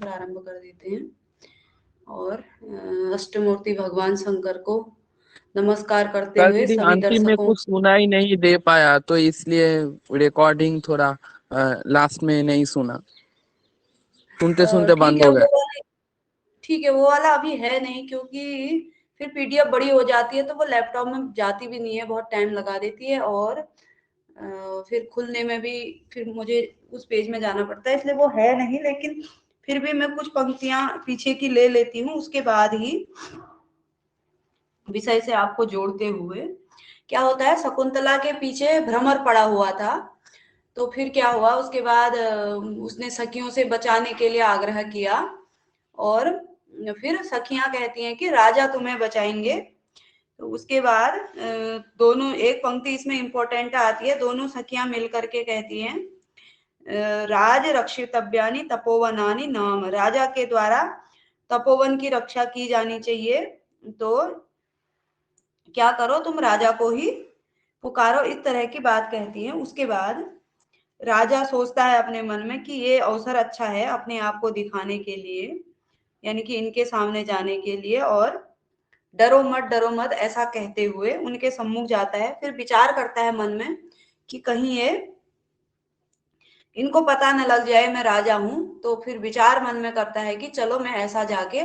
प्रारंभ कर देते हैं और अष्टमूर्ति भगवान शंकर को नमस्कार करते कल हुए दीदी सभी अंतिम में दर्शकों कुछ सुना ही नहीं दे पाया, तो इसलिए रिकॉर्डिंग थोड़ा लास्ट में नहीं सुना, सुनते सुनते ठीक बंद है हो गया। ठीक है, वो वाला अभी है नहीं, क्योंकि फिर पीडीएफ बड़ी हो जाती है तो वो लैपटॉप में जाती भी नहीं है, बहुत टाइम लगा देती है और फिर खुलने में भी फिर मुझे उस पेज में जाना पड़ता है, इसलिए वो है नहीं। लेकिन फिर भी मैं कुछ पंक्तियां पीछे की ले लेती हूँ, उसके बाद ही विषय से आपको जोड़ते हुए। क्या होता है, शकुंतला के पीछे भ्रमर पड़ा हुआ था, तो फिर क्या हुआ, उसके बाद उसने सखियों से बचाने के लिए आग्रह किया और फिर सखियां कहती हैं कि राजा तुम्हें बचाएंगे। तो उसके बाद दोनों, एक पंक्ति इसमें इंपॉर्टेंट आती है, दोनों सखियां मिल करके कहती हैं राज रक्षितव्यानि तपोवनानि नाम, राजा के द्वारा तपोवन की रक्षा की जानी चाहिए, तो क्या करो तुम राजा को ही पुकारो, इस तरह की बात कहती है। उसके बाद राजा सोचता है अपने मन में कि ये अवसर अच्छा है अपने आप को दिखाने के लिए, यानी कि इनके सामने जाने के लिए, और डरो मत ऐसा कहते हुए उनके सम्मुख जाता है। फिर विचार करता है मन में कि कहीं ये इनको पता न लग जाए मैं राजा हूं, तो फिर विचार मन में करता है कि चलो मैं ऐसा जाके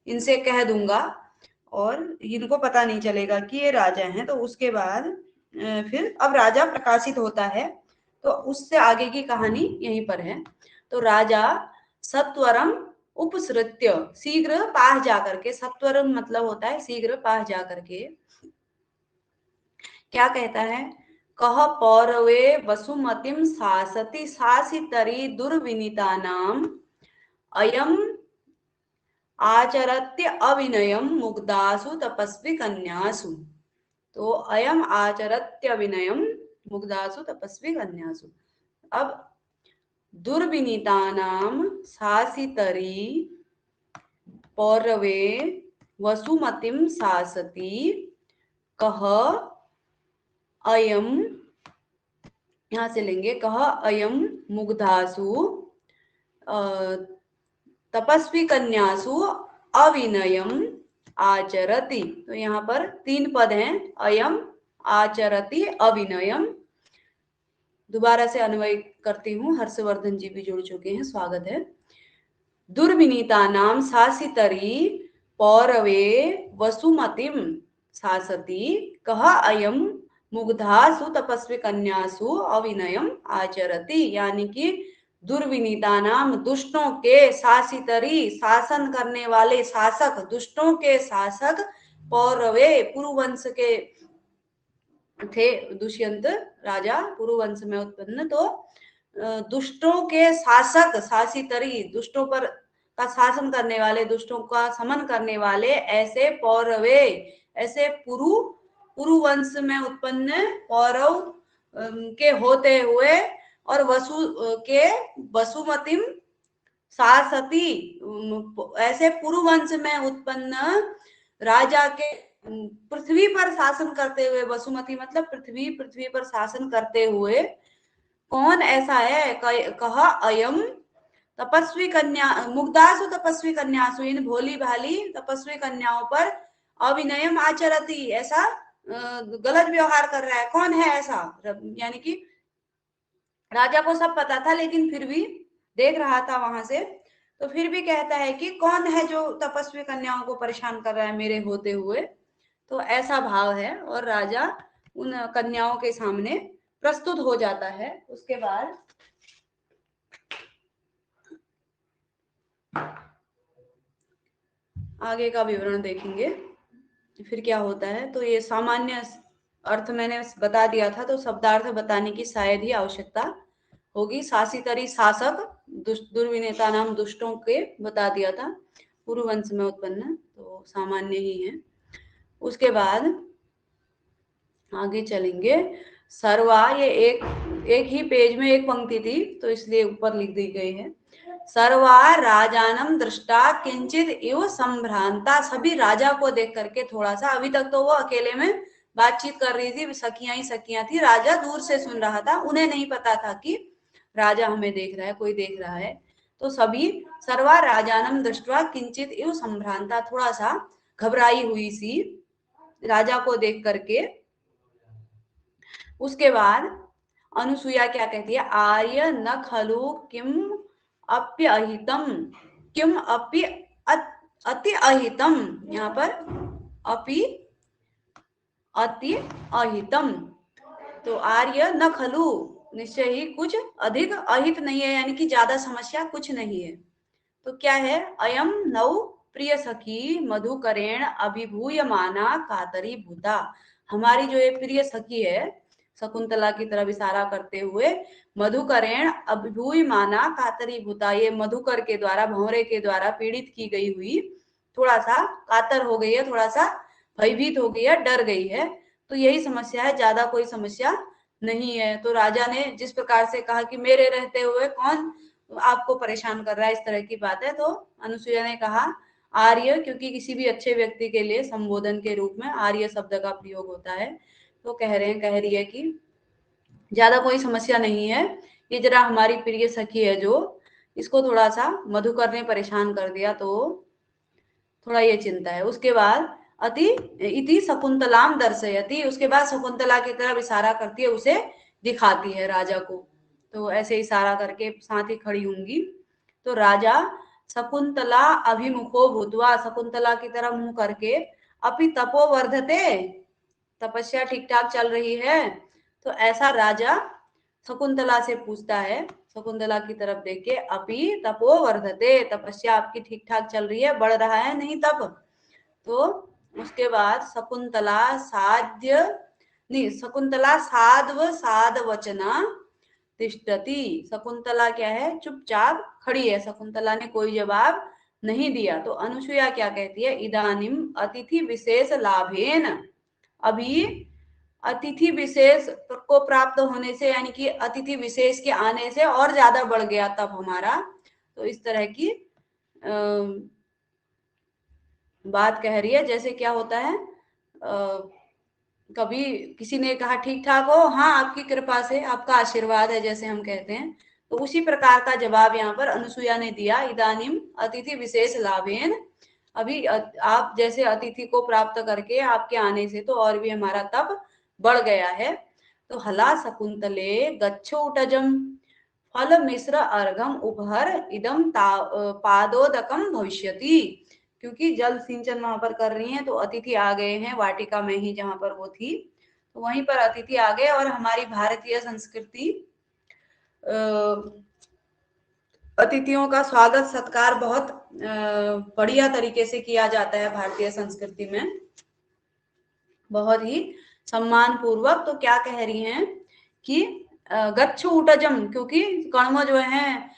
इनसे कह दूंगा और इनको पता नहीं चलेगा कि ये राजा हैं। तो उसके बाद फिर अब राजा प्रकाशित होता है, तो उससे आगे की कहानी यहीं पर है। तो राजा सत्वरम उपसृत्य, शीघ्र पास जाकर के, सत्वरम मतलब होता है शीघ्र पास जाकर के, क्या कहता है, कह पौरवे वसुमतिम सासति सासितरी दुर्विनीतानाम अयम आचरत्य अविनयम मुग्धासु तपस्वी कन्यासु। तो अयम आचरत्य विनयम मुग्धासु तपस्वी कन्यासु। अब दुर्विनीतानाम सासितरी पौरवे वसुमतिम सासति कह अयम, यहां से लेंगे, कह अयम मुग्धासु तपस्वी कन्यासु अविनयम आचरति। तो यहाँ पर 3 पद हैं, अयम, आचरति, अविनयम। दोबारा से अन्वय करती हूँ, हर्षवर्धन जी भी जुड़ चुके हैं, स्वागत है। दुर्विनीता नाम सासितरी पौरवे वसुमतिम सासति कह अयम मुग्धासु तपस्वी कन्यासु अविनयम आचरति, यानी कि दुर्विनीता नाम, दुष्टों के, सासितरी, शासन करने वाले शासक, दुष्टों के शासक, पौरवे, पुरुवंश के थे, दुष्यंत राजा पुरुवंश में उत्पन्न, तो दुष्टों के शासक, सासितरी, दुष्टों पर का शासन करने वाले, दुष्टों का समन करने वाले, ऐसे पौरवे, ऐसे पुरुवंश में उत्पन्न पौरव के होते हुए, और वसुमतिम सासती, ऐसे पुरुवंश में उत्पन्न राजा के, पृथ्वी पर शासन करते हुए, वसुमती मतलब पृथ्वी, पृथ्वी पर शासन करते हुए कौन ऐसा है, कहा अयम तपस्वी कन्या मुग्धासु तपस्वी कन्यासु, इन भोली भाली तपस्वी कन्याओं पर अविनयम आचरती, ऐसा गलत व्यवहार कर रहा है। कौन है ऐसा, यानी कि राजा को सब पता था लेकिन फिर भी देख रहा था वहां से, तो फिर भी कहता है कि कौन है जो तपस्वी कन्याओं को परेशान कर रहा है मेरे होते हुए। तो ऐसा भाव है, और राजा उन कन्याओं के सामने प्रस्तुत हो जाता है। उसके बाद आगे का विवरण देखेंगे फिर क्या होता है। तो ये सामान्य अर्थ मैंने बता दिया था, तो शब्दार्थ बताने की शायद ही आवश्यकता होगी। सासितरी शासक, दुर्विनेता नाम दुष्टों के बता दिया था, पुरुवंश में उत्पन्न, तो सामान्य ही है। उसके बाद आगे चलेंगे। सर्वा, ये एक ही पेज में एक पंक्ति थी तो इसलिए ऊपर लिख दी गई है। सर्वा राजानम दृष्टा किंचित इव संभ्रांता, सभी राजा को देख करके थोड़ा सा, अभी तक तो वो अकेले में बातचीत कर रही थी, सखियां ही सखियां थी, राजा दूर से सुन रहा था, उन्हें नहीं पता था कि राजा हमें देख रहा है, कोई देख रहा है। तो सभी सर्वा राजानम दृष्ट्वा किंचित इव संभ्रांता, थोड़ा सा घबराई हुई सी राजा को देख करके। उसके बाद अनुसुईया क्या कहती है, आर्य न खलु किम अप्यहितम, किम अपि अति अहितम, यहाँ पर अपि अति अहितम, तो आर्य न खलु, निश्चय ही कुछ अधिक अहित नहीं है, यानी कि ज्यादा समस्या कुछ नहीं है। तो क्या है, अयम नौ प्रिय सखी मधुकरेण अभिभूयमाना कातरी भूता, हमारी जो ये प्रिय सखी है, शकुंतला की तरफ इशारा करते हुए, मधुकरेण अभिभूयमाना कातरी भूता, ये मधुकर के द्वारा, भंवरे के द्वारा पीड़ित की गई हुई, थोड़ा सा कातर हो गई है, थोड़ा सा भयभीत हो गई है, डर गई है, तो यही समस्या है, ज्यादा कोई समस्या नहीं है। तो राजा ने जिस प्रकार से कहा कि मेरे रहते हुए कौन आपको परेशान कर रहा है, इस तरह की बात है, तो अनुसुईया ने कहा आर्य, क्योंकि किसी भी अच्छे व्यक्ति के लिए संबोधन के रूप में आर्य शब्द का प्रयोग होता है, तो कह रही है कि ज्यादा कोई समस्या नहीं है, ये जरा हमारी प्रिय सखी है जो, इसको थोड़ा सा मधुकर ने परेशान कर दिया, तो थोड़ा ये चिंता है। उसके बाद अति इति शकुंतलाम दर्शयति, उसके बाद शकुंतला की तरफ इशारा करती है, उसे दिखाती है राजा को, तो ऐसे इशारा करके साथ ही खड़ी होंगी। तो राजा शकुंतला अभिमुखो भूतवा, शकुंतला की तरफ मुंह करके, अपि तपो वर्धते, तपस्या ठीक ठाक चल रही है, तो ऐसा राजा शकुंतला से पूछता है, शकुंतला की तरफ देख के, अपि तपो वर्धते, तपस्या आपकी ठीक ठाक चल रही है, बढ़ रहा है नहीं तप। तो उसके बाद शकुंतला साध्य नहीं, शकुंतला साध्व साध वचना तिष्ठति, शकुंतला क्या है, चुपचाप खड़ी है, शकुंतला ने कोई जवाब नहीं दिया। तो अनुसुईया क्या कहती है, इदानीम अतिथि विशेष लाभेन, अभी अतिथि विशेष को प्राप्त होने से, यानी कि अतिथि विशेष के आने से और ज्यादा बढ़ गया तब हमारा, तो इस तरह की बात कह रही है। जैसे क्या होता है, कभी किसी ने कहा ठीक ठाक हो, हाँ आपकी कृपा से, आपका आशीर्वाद है, जैसे हम कहते हैं, तो उसी प्रकार का जवाब यहाँ पर अनुसुईया ने दिया, इदानीम अतिथि विशेष लाभेन, अभी आप जैसे अतिथि को प्राप्त करके आपके आने से तो और भी हमारा तप बढ़ गया है। तो हला शकुंतले गच्छोटजम फल मिश्र अर्घम उपहर इदम पादोदकम भविष्यति, क्योंकि जल सिंचन वहां पर कर रही हैं, तो अतिथि आ गए हैं वाटिका में ही, जहां पर वो थी, तो वहीं पर अतिथि आ गए। और हमारी भारतीय संस्कृति, अतिथियों का स्वागत सत्कार बहुत बढ़िया तरीके से किया जाता है भारतीय संस्कृति में, बहुत ही सम्मान पूर्वक। तो क्या कह रही हैं कि गच्छ उटजम, क्योंकि कण्व जो है,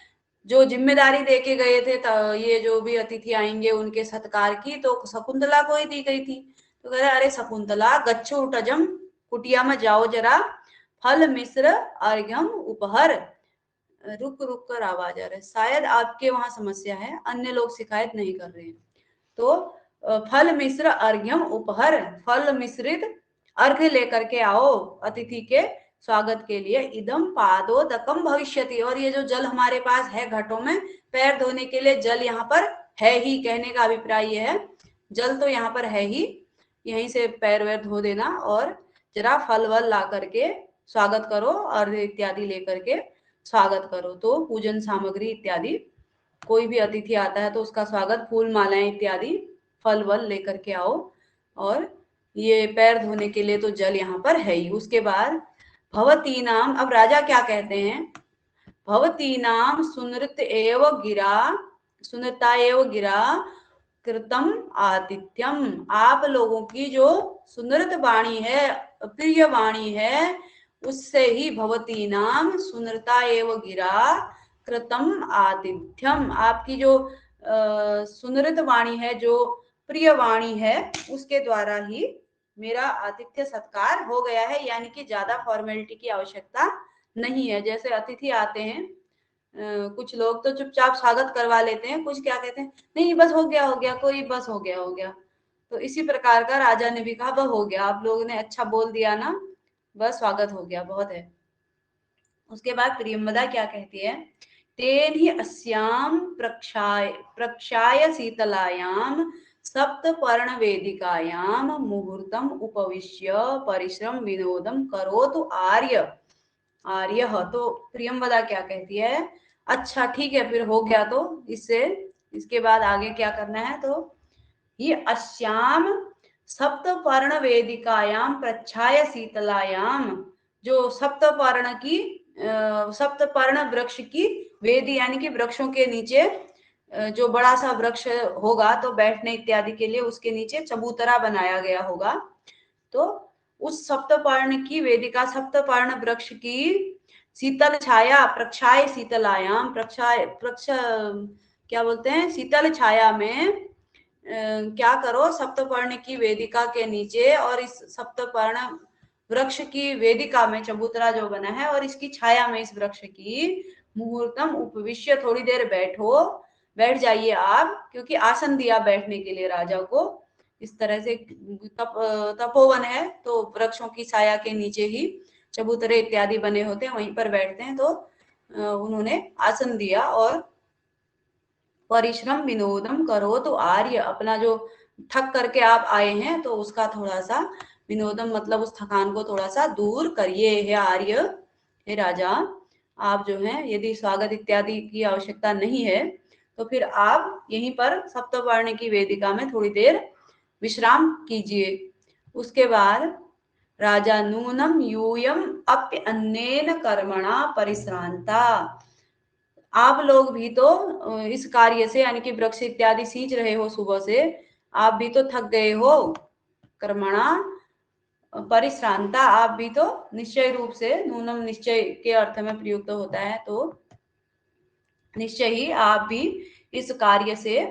जो जिम्मेदारी देके गए थे, ये जो भी अतिथि आएंगे उनके सत्कार की, तो शकुंतला को ही दी गई थी। तो कह रहे अरे शकुंतला गच्छ उटजम, कुटिया में जाओ जरा, फल मिश्र अर्घ्यम उपहर, रुक रुक कर आवाज आ रहा है, शायद आपके वहां समस्या है, अन्य लोग शिकायत नहीं कर रहे हैं। तो फल मिश्र अर्घ्यम उपहर, फल मिश्रित अर्घ्य लेकर के आओ अतिथि के स्वागत के लिए, इदम पादोदकम भविष्यति, और ये जो जल हमारे पास है घटों में, पैर धोने के लिए जल यहाँ पर है ही, कहने का अभिप्राय ये है, जल तो यहाँ पर है ही, यहीं से पैर वैर धो देना, और जरा फल वल ला करके स्वागत करो, और इत्यादि लेकर के स्वागत करो। तो पूजन सामग्री इत्यादि, कोई भी अतिथि आता है तो उसका स्वागत फूल मालाएं इत्यादि फल वल लेकर के आओ, और ये पैर धोने के लिए तो जल यहाँ पर है ही। उसके बाद भवती नाम, अब राजा क्या कहते हैं, भवती नाम सुनृत एव गिरा, सुनृता एव गिरा कृतम आतिथ्यम, आप लोगों की जो सुनृत वाणी है, प्रिय वाणी है, उससे ही भवती नाम सुनृता एव गिरा कृतम आतिथ्यम, आपकी जो सुनृत वाणी है, जो प्रिय वाणी है, उसके द्वारा ही मेरा आतिथ्य सत्कार हो गया है, यानी कि ज्यादा फॉर्मेलिटी की आवश्यकता नहीं है। जैसे अतिथि आते हैं, कुछ लोग तो चुपचाप स्वागत करवा लेते हैं, कुछ क्या कहते हैं, नहीं बस हो गया हो गया, कोई बस हो गया हो गया। तो इसी प्रकार का राजा ने भी कहा, वह हो गया, आप लोगों ने अच्छा बोल दिया ना, बस स्वागत हो गया, बहुत है। उसके बाद प्रियंवदा क्या कहती है तेन ही अस्याम प्रक्षाय शीतलायाम सप्तपर्ण वेदिकायाम मुहूर्तम उपविश्य परिश्रम विनोदम करोतु आर्य। आर्य तो प्रियंवदा क्या कहती है, अच्छा ठीक है फिर हो गया, तो इससे इसके बाद आगे क्या करना है, तो ये अस्याम सप्तपर्ण वेदिकायाम प्रच्छाय शीतलायाम, जो सप्तपर्ण की सप्तपर्ण वृक्ष की वेदी यानी कि वृक्षों के नीचे जो बड़ा सा वृक्ष होगा तो बैठने इत्यादि के लिए उसके नीचे चबूतरा बनाया गया होगा, तो उस सप्तपर्ण की वेदिका सप्तपर्ण वृक्ष की शीतल छाया प्रक्षाय शीतलायाम क्या बोलते हैं, शीतल छाया में क्या करो, सप्तपर्ण की वेदिका के नीचे और इस सप्तपर्ण वृक्ष की वेदिका में चबूतरा जो बना है और इसकी छाया में इस वृक्ष की मुहूर्तम उपविश्य, थोड़ी देर बैठ जाइए आप, क्योंकि आसन दिया बैठने के लिए राजा को। इस तरह से तपोवन है तो वृक्षों की छाया के नीचे ही चबूतरे इत्यादि बने होते हैं, वहीं पर बैठते हैं, तो उन्होंने आसन दिया और परिश्रम विनोदम करो, तो आर्य अपना जो थक करके आप आए हैं तो उसका थोड़ा सा विनोदम मतलब उस थकान को थोड़ा सा दूर करिए हे आर्य, हे राजा। आप जो है यदि स्वागत इत्यादि की आवश्यकता नहीं है तो फिर आप यहीं पर सप्तपर्ण की वेदिका में थोड़ी देर विश्राम कीजिए। उसके बाद राजा नूनम यूयम अप्य अन्नेन कर्मणा परिश्रांता, आप लोग भी तो इस कार्य से यानी कि वृक्ष इत्यादि सींच रहे हो सुबह से, आप भी तो थक गए हो, कर्मणा परिश्रांता, आप भी तो निश्चय रूप से, नूनम निश्चय के अर्थ में प्रयुक्त होता है, तो निश्चय ही आप भी इस कार्य से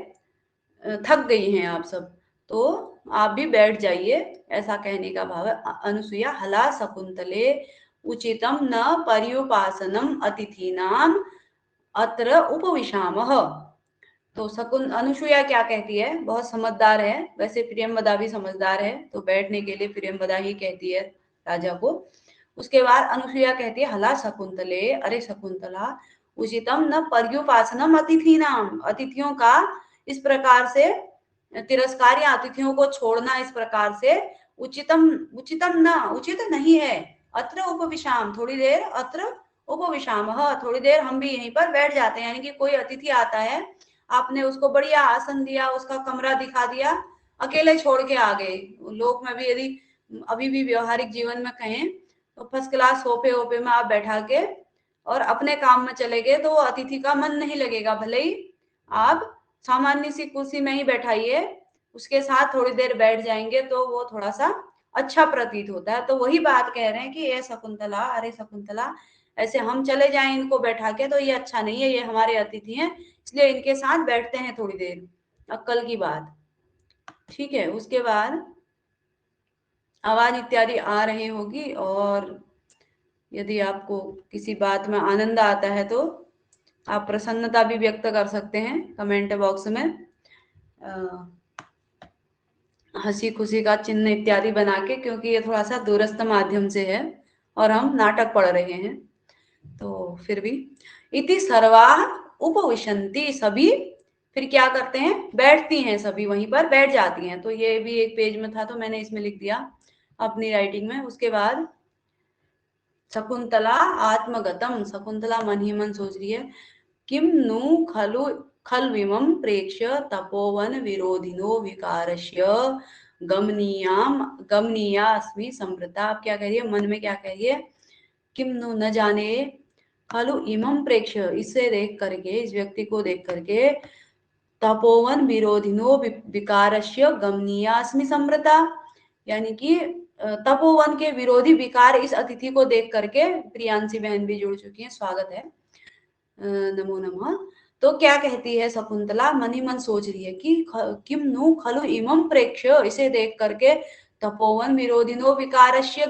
थक गई हैं आप सब, तो आप भी बैठ जाइए, ऐसा कहने का भाव है। अनुसुया हला शकुंतले उचितम न पर्युपासनम अतिथीनाम अत्र उपविशामः, तो अनुसुया क्या कहती है, बहुत समझदार है, वैसे प्रियंवदा भी समझदार है, तो बैठने के लिए प्रियंवदा ही कहती है राजा को। उसके बाद अनुसुया कहती है हला शकुंतले, अरे शकुंतला, उचितम न पर्युपासनम अतिथीनाम, अतिथियों का इस प्रकार से तिरस्कार या अतिथियों को छोड़ना इस प्रकार से उचितम उचितम न उचित नहीं है, अत्र उपविशाम, थोड़ी देर, अत्र उपविशाम, थोड़ी देर हम भी यहीं पर बैठ जाते हैं, यानी कि कोई अतिथि आता है, आपने उसको बढ़िया आसन दिया, उसका कमरा दिखा दिया, अकेले छोड़ के आ गए। लोक में भी यदि अभी भी व्यवहारिक जीवन में कहें तो फर्स्ट क्लास सोफे वोफे में आप बैठा के और अपने काम में चले गए तो वो अतिथि का मन नहीं लगेगा, भले ही आप सामान्य सी कुर्सी में ही बैठाइए, उसके साथ थोड़ी देर बैठ जाएंगे तो वो थोड़ा सा अच्छा प्रतीत होता है। तो वही बात कह रहे हैं कि ये शकुंतला, अरे शकुंतला, ऐसे हम चले जाएं इनको बैठा के तो ये अच्छा नहीं है, ये हमारे अतिथि हैं, इसलिए इनके साथ बैठते हैं थोड़ी देर, अक्ल की बात, ठीक है। उसके बाद आवाज इत्यादि आ रही होगी, और यदि आपको किसी बात में आनंद आता है तो आप प्रसन्नता भी व्यक्त कर सकते हैं कमेंट बॉक्स में, हंसी खुशी का चिन्ह इत्यादि बना के, क्योंकि ये थोड़ा सा दूरस्थ माध्यम से है और हम नाटक पढ़ रहे हैं, तो फिर भी इति सर्वा उपविशन्ति, सभी फिर क्या करते हैं, बैठती हैं, सभी वहीं पर बैठ जाती हैं। तो ये भी एक पेज में था तो मैंने इसमें लिख दिया अपनी राइटिंग में। उसके बाद शकुंतला आत्मगतम, शकुंतला मन ही मन सोच रही है, किम नु खलु खल्विमं प्रेक्ष्य तपोवन विरोधिनो विकारस्य गमनीया अस्मि संवृता। आप क्या कह रही है, मन में क्या कह रही है, किम नु न जाने, खलु इमं प्रेक्ष्य, इसे देख करके, इस व्यक्ति को देख करके, तपोवन विरोधिनो विकारस्य गमनीयास्मि संवृता, यानी कि तपोवन के विरोधी विकार इस अतिथि को देख करके, प्रियांशी बहन भी जुड़ चुकी है, स्वागत है, नमो नमः। तो क्या कहती है शकुंतला, मन ही मन सोच रही है कि किम नु खलु इमं प्रेक्ष्य, इसे देख करके, तपोवन विरोधिनो विकारस्य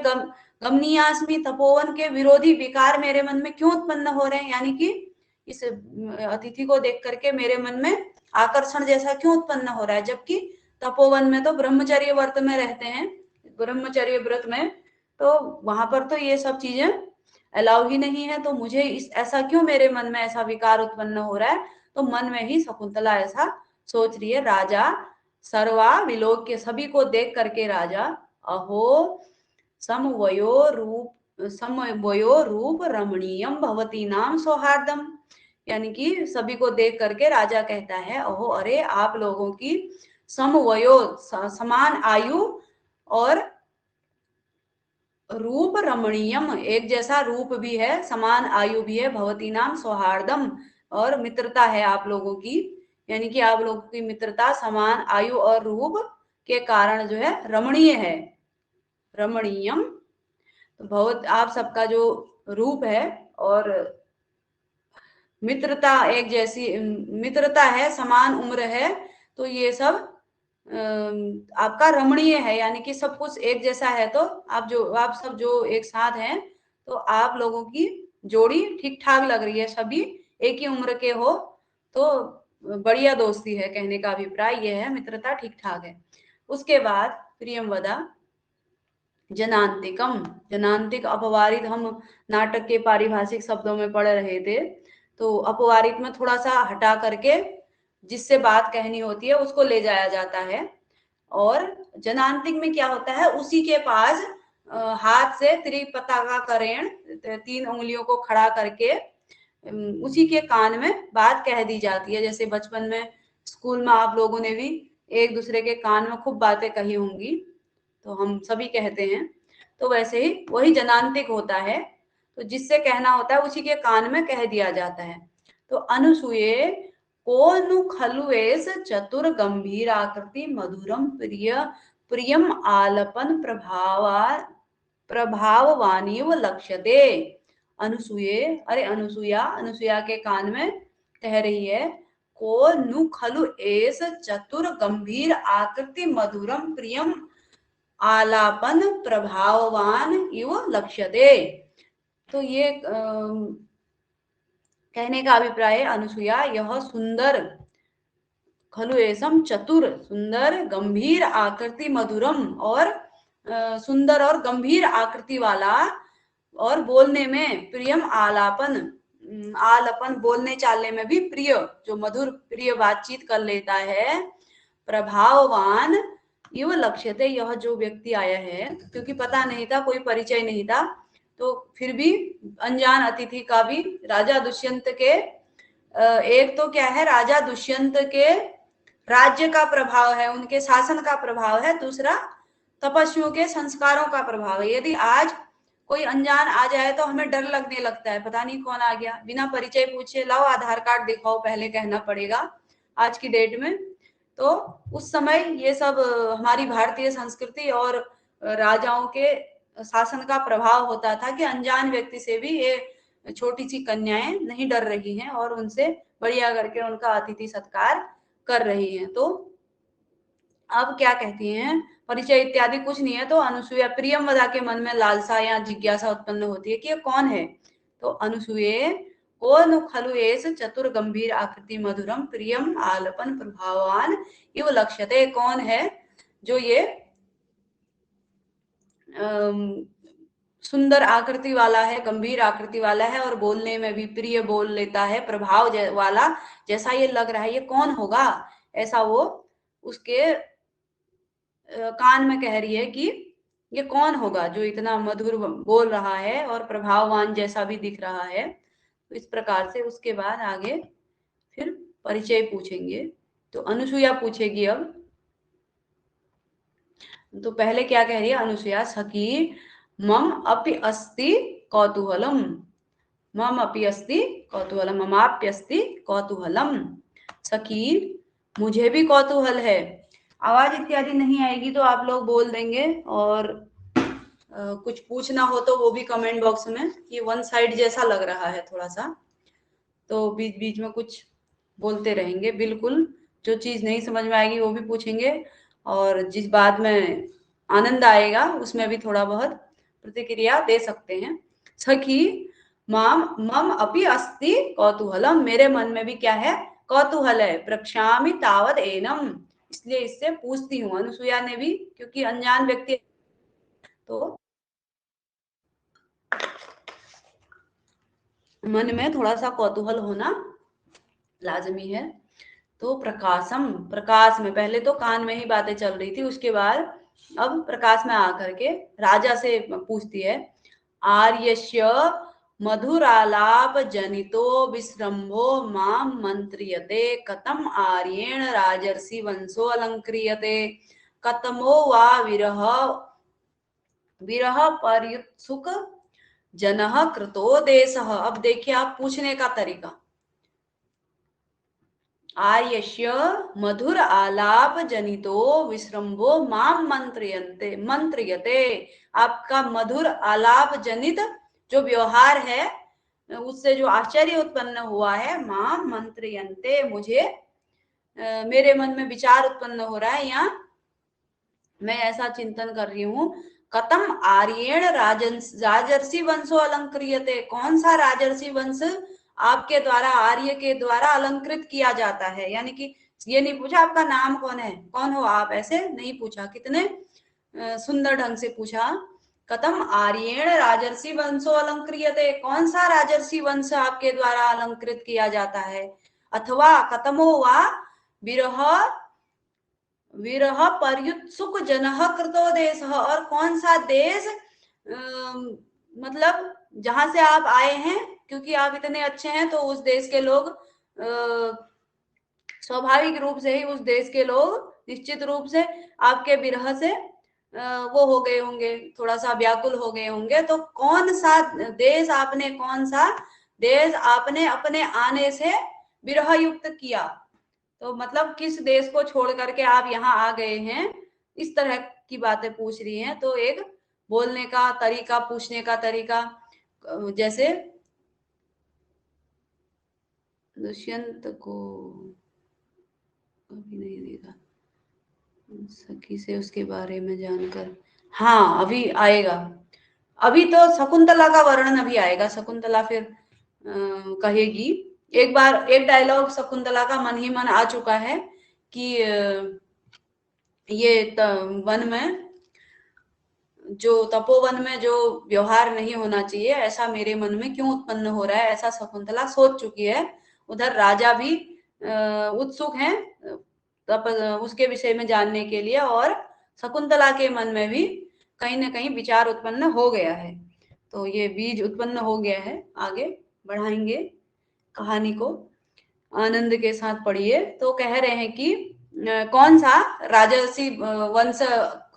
गमनीयास्मि, तपोवन के विरोधी विकार मेरे मन में क्यों उत्पन्न हो रहे हैं, यानी कि इस अतिथि को देख करके मेरे मन में आकर्षण जैसा क्यों उत्पन्न हो रहा है, जबकि तपोवन में तो ब्रह्मचर्य व्रत में रहते हैं, ब्रह्मचर्य व्रत में, तो वहां पर तो ये सब चीजें अलाउ ही नहीं है, तो मुझे इस ऐसा क्यों मेरे मन में ऐसा विकार उत्पन्न हो रहा है। तो मन में ही शकुंतला ऐसा सोच रही है। राजा सर्वा विलोक्य, सभी को देख करके राजा, अहो समवयो रूप रमणीयम भवती नाम सौहार्दम, यानी कि सभी को देख करके राजा कहता है, ओहो अरे आप लोगों की समवयो समान आयु और रूप रमणीयम, एक जैसा रूप भी है, समान आयु भी है, भवती नाम सौहार्दम, और मित्रता है आप लोगों की, यानी कि आप लोगों की मित्रता समान आयु और रूप के कारण जो है रमणीय है। रमणीयम तो बहुत आप सबका जो रूप है और मित्रता एक जैसी मित्रता है, समान उम्र है, तो ये सब आपका रमणीय है, यानी कि सब कुछ एक जैसा है। तो आप सब जो एक साथ हैं, तो आप लोगों की जोड़ी ठीक ठाक लग रही है, सभी एक ही उम्र के हो तो बढ़िया दोस्ती है, कहने का अभिप्राय ये है, मित्रता ठीक ठाक है। उसके बाद प्रियमवदा जनांतिकम, जनांतिक अपवारित हम नाटक के पारिभाषिक शब्दों में पढ़ रहे थे, तो अपवारित में थोड़ा सा हटा करके जिससे बात कहनी होती है उसको ले जाया जाता है। और जनांतिक में क्या होता है, उसी के पास हाथ से त्रिपताका करेण, 3 उंगलियों को खड़ा करके उसी के कान में बात कह दी जाती है। जैसे बचपन में स्कूल में आप लोगों ने भी एक दूसरे के कान में खूब बातें कही होंगी, तो हम सभी कहते हैं, तो वैसे ही वही जनांतिक होता है, तो जिससे कहना होता है उसी के कान में कह दिया जाता है। तो अनुसूये को नु खलुएस चतुर गंभीर आकृति मधुरम प्रियम आलपन प्रभाववानीव लक्ष्यते। अनुसूये, अरे अनुसूया, अनुसूया के कान में कह रही है, को नु खलु एस चतुर गंभीर आकृति मधुरम प्रियम आलापन प्रभाववान इव लक्ष्यते। तो ये कहने का अभिप्राय है, अनुसूया यह सुंदर, खलु एसम चतुर, सुंदर गंभीर आकृति मधुरम, और सुंदर और गंभीर आकृति वाला, और बोलने में प्रियम आलापन, आलपन बोलने चालने में भी प्रिय, जो मधुर प्रिय बातचीत कर लेता है, प्रभाववान इव लक्ष्यते, यह जो व्यक्ति आया है, क्योंकि पता नहीं था, कोई परिचय नहीं था, तो फिर भी अनजान अतिथि का भी राजा दुष्यंत के एक तो क्या है, राजा दुष्यंत के राज्य का प्रभाव है, उनके शासन का प्रभाव है, दूसरा तपस्वियों के संस्कारों का प्रभाव है। यदि आज कोई अनजान आ जाए तो हमें डर लगने लगता है, पता नहीं कौन आ गया, बिना परिचय पूछे लाओ आधार कार्ड दिखाओ, पहले कहना पड़ेगा आज की डेट में। तो उस समय ये सब हमारी भारतीय संस्कृति और राजाओं के शासन का प्रभाव होता था कि अनजान व्यक्ति से भी ये छोटी सी कन्याएं नहीं डर रही हैं और उनसे बढ़िया करके उनका अतिथि सत्कार कर रही हैं। तो अब क्या कहती हैं, परिचय इत्यादि कुछ नहीं है, तो अनुसूया प्रियमवदा के मन में लालसा या जिज्ञासा उत्पन्न होती है कि ये कौन है। तो अनुसूये को नु खलु एस चतुर गंभीर आकृति मधुरम प्रियम आलपन प्रभावान इव लक्ष्यते, कौन है जो ये सुंदर आकृति वाला है, गंभीर आकृति वाला है, और बोलने में भी प्रिय बोल लेता है, प्रभाव वाला जैसा ये लग रहा है, ये कौन होगा, ऐसा वो उसके कान में कह रही है कि ये कौन होगा जो इतना मधुर बोल रहा है और प्रभाववान जैसा भी दिख रहा है। तो इस प्रकार से उसके बाद आगे फिर परिचय पूछेंगे, तो अनुसूया पूछेगी अब। तो पहले क्या कह रही है अनुसूया, सखी मम अपि अस्ति कौतूहलम, मम अपि अस्ति कौतूहलम, ममाप्यस्ति कौतूहलम, सखी मुझे भी कौतूहल है। आवाज इत्यादि नहीं आएगी तो आप लोग बोल देंगे, और कुछ पूछना हो तो वो भी कमेंट बॉक्स में, कि वन साइड जैसा लग रहा है थोड़ा सा, तो बीच बीच में कुछ बोलते रहेंगे। बिल्कुल, जो चीज नहीं समझ में आएगी वो भी पूछेंगे, और जिस बात में आनंद आएगा उसमें भी थोड़ा बहुत प्रतिक्रिया दे सकते हैं। सखी माम मम अपि अस्ति कौतूहलम, मेरे मन में भी क्या है, कौतूहल है, प्रक्षामि तावद एनम, इसलिए इससे पूछती हूँ। अनुसूया ने भी, क्योंकि अनजान व्यक्ति, तो मन में थोड़ा सा कौतूहल होना लाजमी है। तो प्रकाशम, प्रकाश में, पहले तो कान में ही बातें चल रही थी, उसके बाद अब प्रकाश में आकर के राजा से पूछती है, आर्यस्य मधुरालाप जनितो विश्रम्भो मां मंत्रियते कतम आर्येण राजर्षि वंशो अलंक्रियते कतमो वा विरह विरह पर्युत्सुक जनः कृतो देशः। अब देखिए आप पूछने का तरीका, आर्यस्य मधुर आलाप जनितो विश्रम्भो माम मंत्रियन्ते मंत्रियते। आपका मधुर आलाप जनित जो व्यवहार है उससे जो आश्चर्य उत्पन्न हुआ है, माम मंत्रियन्ते, मुझे मेरे मन में विचार उत्पन्न हो रहा है, या मैं ऐसा चिंतन कर रही हूँ, कतम आर्येण राजर्षि वंशो अलंक्रियते, कौन सा राजर्षि वंश आपके द्वारा, आर्य के द्वारा अलंकृत किया जाता है। यानी कि ये नहीं पूछा आपका नाम कौन है, कौन हो आप, ऐसे नहीं पूछा, कितने सुंदर ढंग से पूछा, कतम आर्येण राजर्षि वंशो अलंक्रियते, कौन सा राजर्षि वंश आपके द्वारा अलंकृत किया जाता है, अथवा कतमो वा विरह विरह पर्युत्सुक जनः कृतो देश, और कौन सा देश मतलब जहां से आप आए हैं, क्योंकि आप इतने अच्छे हैं तो उस देश के लोग स्वाभाविक रूप से ही, उस देश के लोग निश्चित रूप से आपके विरह से वो हो गए होंगे, थोड़ा सा व्याकुल हो गए होंगे। तो कौन सा देश आपने, कौन सा देश आपने अपने आने से विरह युक्त किया, तो मतलब किस देश को छोड़ करके आप यहाँ आ गए हैं, इस तरह की बातें पूछ रही हैं। तो एक बोलने का तरीका, पूछने का तरीका, जैसे दुष्यंत को अभी नहीं देखा, सखी से उसके बारे में जानकर, हाँ अभी आएगा, अभी तो शकुंतला का वर्णन अभी आएगा, शकुंतला फिर कहेगी। एक बार एक डायलॉग शकुंतला का मन ही मन आ चुका है कि ये वन में, जो तपोवन में जो व्यवहार नहीं होना चाहिए, ऐसा मेरे मन में क्यों उत्पन्न हो रहा है, ऐसा शकुंतला सोच चुकी है। उधर राजा भी उत्सुक हैं उसके विषय में जानने के लिए, और शकुंतला के मन में भी कहीं ना कहीं विचार उत्पन्न हो गया है। तो ये बीज उत्पन्न हो गया है। आगे बढ़ाएंगे कहानी को, आनंद के साथ पढ़िए। तो कह रहे हैं कि कौन सा राजर्षि वंश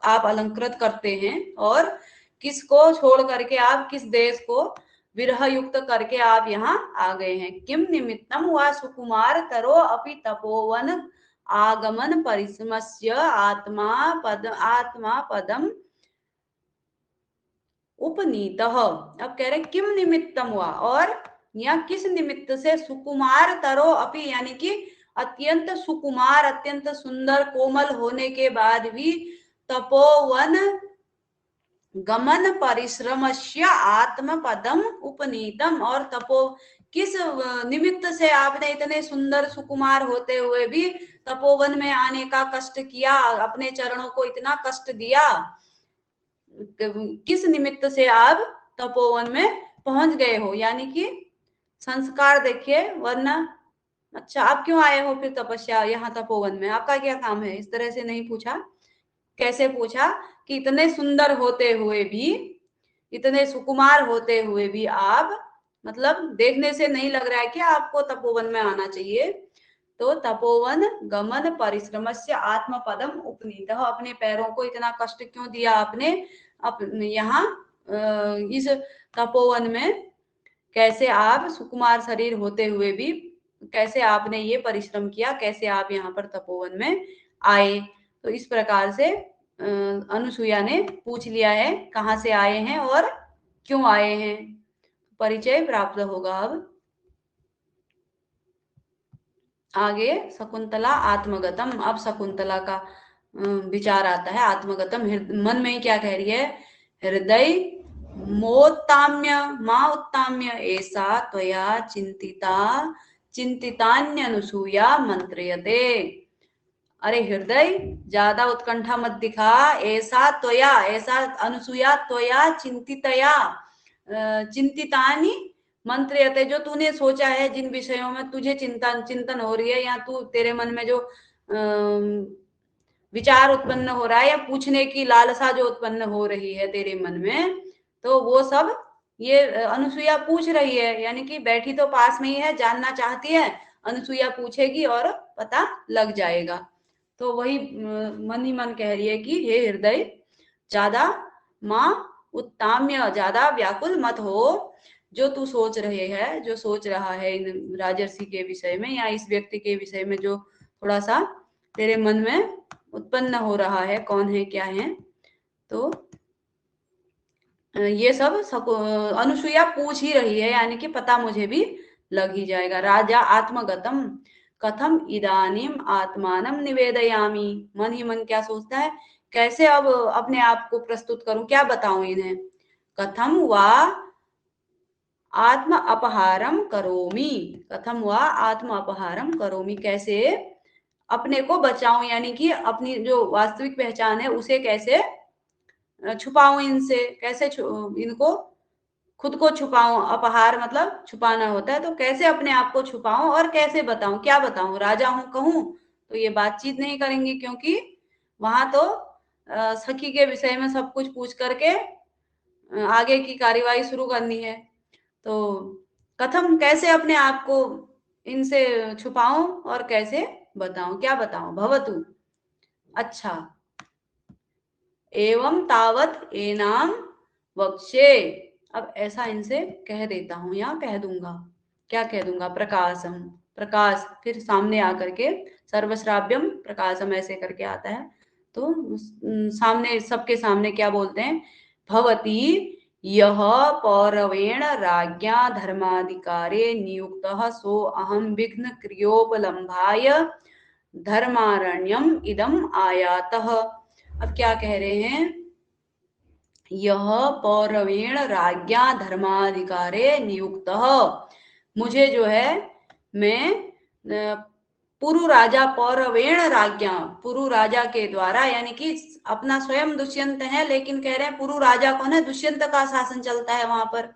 आप अलंकृत करते हैं, और किसको छोड़ करके आप, किस देश को विरह युक्त करके आप यहाँ आ गए हैं। किम निमित्तम वा सुकुमार तरो अपि तपोवन आगमन परिश्रमस्य आत्मा पदम उपनीतः। अब कह रहे किम निमित्तम हुआ, और या किस निमित्त से, सुकुमार तरो अपि, यानी कि अत्यंत सुकुमार, अत्यंत सुंदर कोमल होने के बाद भी तपोवन गमन परिश्रमस्य आत्म पदम उपनीतम, और तपो किस निमित्त से आपने इतने सुंदर सुकुमार होते हुए भी तपोवन में आने का कष्ट किया, अपने चरणों को इतना कष्ट दिया, किस निमित्त से आप तपोवन में पहुंच गए हो, यानी कि संस्कार देखिए, वरना अच्छा आप क्यों आए हो फिर तपस्या यहाँ तपोवन में, आपका क्या काम है, इस तरह से नहीं पूछा। कैसे पूछा कि इतने सुंदर होते हुए भी, इतने सुकुमार होते हुए भी आप, मतलब देखने से नहीं लग रहा है कि आपको तपोवन में आना चाहिए। तो तपोवन गमन परिश्रमस्य आत्मपदम उपनीतः, अपने पैरों को इतना कष्ट क्यों दिया आपने, यहाँ इस तपोवन में कैसे आप सुकुमार शरीर होते हुए भी, कैसे आपने ये परिश्रम किया, कैसे आप यहाँ पर तपोवन में आए। तो इस प्रकार से अनुसुईया ने पूछ लिया है कहाँ से आए हैं और क्यों आए हैं, परिचय प्राप्त होगा। अब आगे शकुंतला आत्मगतम, अब शकुंतला का विचार आता है आत्मगतम, मन में ही क्या कह रही है, हृदय मोत्ताम्य माँ उत्ताम्य ऐसा त्वया चिंतिता चिंतितान्यनुसूया मंत्रयते। अरे हृदय ज्यादा उत्कंठा मत दिखा, ऐसा त्वया, ऐसा अनुसूया त्वया चिंतितया चिंतितानि मंत्रयते, जो तूने सोचा है, जिन विषयों में तुझे चिंतन हो रही है, या तू तेरे मन में जो विचार उत्पन्न हो रहा है या पूछने की लालसा जो उत्पन्न हो रही है तेरे मन में, तो वो सब ये अनुसुईया पूछ रही है, यानी कि बैठी तो पास में ही है, जानना चाहती है, अनुसुईया पूछेगी और पता लग जाएगा। तो वही मन ही मन कह रही है कि हे हृदय, ज्यादा माँ उत्ताम्य, ज्यादा व्याकुल मत हो। जो तू सोच रहे है, जो सोच रहा है इन राजर्षि के विषय में या इस व्यक्ति के विषय में, जो थोड़ा सा तेरे मन में उत्पन्न हो रहा है, कौन है क्या है, तो ये सब अनुसुईया पूछ ही रही है, यानी कि पता मुझे भी लग ही जाएगा। राजा आत्मगतम कथम इदानीम आत्मानम निवेदयामी, मन ही मन क्या सोचता है, कैसे अब अपने आप को प्रस्तुत करूं, क्या बताऊं इन्हें। कथम वा आत्म अपहारम करोमी, कथम वा आत्म अपहारम करोमी, कैसे अपने को बचाऊं, यानी कि अपनी जो वास्तविक पहचान है उसे कैसे छुपाऊं इनसे, कैसे इनको खुद को छुपाऊं, अपहार मतलब छुपाना होता है, तो कैसे अपने आप को छुपाऊं और कैसे बताऊं, क्या बताऊं, राजा हूं कहूं तो ये बातचीत नहीं करेंगी, क्योंकि वहां तो सखी के विषय में सब कुछ पूछ करके आगे की कार्यवाही शुरू करनी है। तो कथम, कैसे अपने आप को इनसे छुपाऊं और कैसे बताऊं, क्या बताऊं, भवतु, अच्छा, एवं तावत एनाम वक्षे, अब ऐसा इनसे कह देता हूं या कह दूंगा, क्या कह दूंगा, प्रकाशम, प्रकाश, फिर सामने आकर के सर्वश्राव्यम प्रकाशम ऐसे करके आता है, तो सामने सबके सामने क्या बोलते हैं, भवती यह पौरवेण राज्ञा धर्माधिकारे नियुक्तः सो अहम विघ्न क्रियोपलम्भाय धर्मारण्यम इदम आयातः। अब क्या कह रहे हैं, यह पौरवेण राज्ञा धर्माधिकारे नियुक्त, मुझे जो है, मैं पुरु राजा पौरवेण राज्ञा, पुरु राजा के द्वारा, यानी कि अपना स्वयं दुष्यंत है, लेकिन कह रहे हैं पुरु राजा कौन है, दुष्यंत का शासन चलता है वहां पर,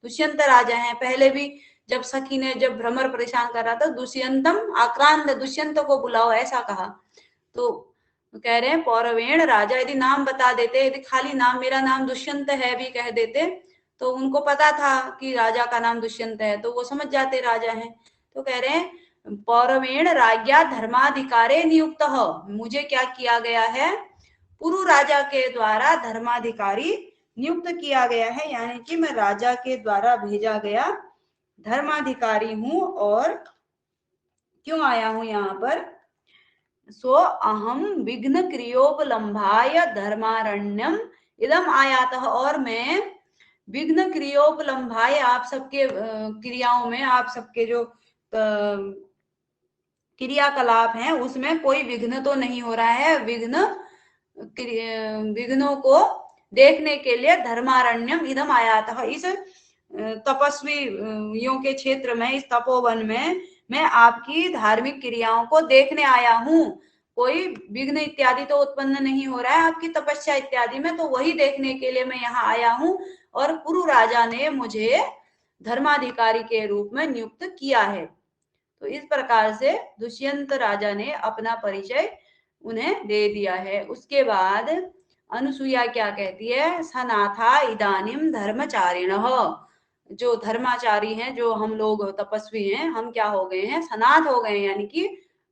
दुष्यंत राजा है। पहले भी जब सखी ने जब भ्रमर परेशान कर रहा था, दुष्यंतम आक्रांत, दुष्यंत को बुलाओ ऐसा कहा, तो कह रहे हैं पौरवेण राजा, यदि नाम बता देते, यदि खाली नाम, मेरा नाम दुष्यंत है भी कह देते, तो उनको पता था कि राजा का नाम दुष्यंत है, तो वो समझ जाते राजा है। तो कह रहे हैं पौरवेण राज्ञा धर्माधिकारे नियुक्त, मुझे क्या किया गया है, पुरु राजा के द्वारा धर्माधिकारी नियुक्त किया गया है, यानी कि मैं राजा के द्वारा भेजा गया धर्माधिकारी हूं। और क्यों आया हूं यहाँ पर, सो अहम विघ्न क्रियोपलम्भाय धर्मारण्यम इदम आयातः, और मैं विघ्न क्रियोपलम्भाय, आप सबके क्रियाओं में, आप सबके जो क्रियाकलाप हैं उसमें कोई विघ्न तो नहीं हो रहा है, विघ्नों को देखने के लिए धर्मारण्यम इदम आयातः, इस तपस्वियों के क्षेत्र में, इस तपोवन में मैं आपकी धार्मिक क्रियाओं को देखने आया हूं, कोई विघ्न इत्यादि तो उत्पन्न नहीं हो रहा है आपकी तपस्या इत्यादि में, तो वही देखने के लिए मैं यहाँ आया हूं, और पुरु राजा ने मुझे धर्माधिकारी के रूप में नियुक्त किया है। तो इस प्रकार से दुष्यंत राजा ने अपना परिचय उन्हें दे दिया है। उसके बाद अनुसुईया क्या कहती है, सनाथा इदानीम धर्मचारिण, जो धर्माचारी हैं, जो हम लोग तपस्वी हैं, हम क्या हो गए हैं, सनाथ हो गए हैं, यानी कि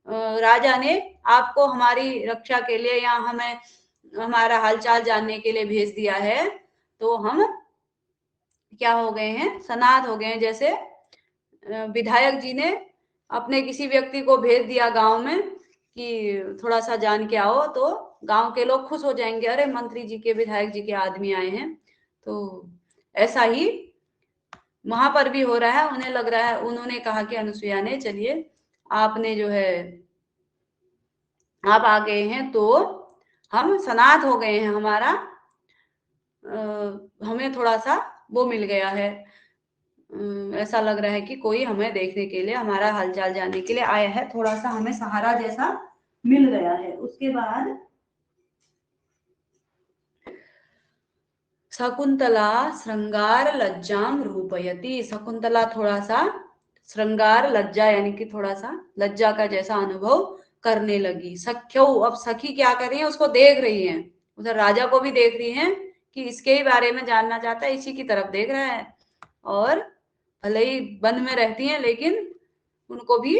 राजा ने आपको हमारी रक्षा के लिए या हमें हमारा हालचाल जानने के लिए भेज दिया है, तो हम क्या हो गए हैं, सनाथ हो गए हैं। जैसे विधायक जी ने अपने किसी व्यक्ति को भेज दिया गांव में कि थोड़ा सा जान के आओ, तो गांव के लोग खुश हो जाएंगे, अरे मंत्री जी के, विधायक जी के आदमी आए हैं। तो ऐसा ही वहां पर भी हो रहा है, उन्हें लग रहा है, उन्होंने कहा कि अनुसुईया ने, चलिए आपने जो है, आप आ गए हैं तो हम सनाथ हो गए हैं, हमारा हमें थोड़ा सा वो मिल गया है, ऐसा लग रहा है कि कोई हमें देखने के लिए, हमारा हालचाल जानने के लिए आया है, थोड़ा सा हमें सहारा जैसा मिल गया है। उसके बाद शकुंतला श्रृंगार लज्जाम रूपयति, शकुंतला थोड़ा सा श्रृंगार लज्जा यानी कि थोड़ा सा लज्जा का जैसा अनुभव करने लगी। सख्यो, अब सखी क्या कर रही है, उसको देख रही है, उधर राजा को भी देख रही है कि इसके ही बारे में जानना चाहता है, इसी की तरफ देख रहा है। और भले ही वन में रहती हैं लेकिन उनको भी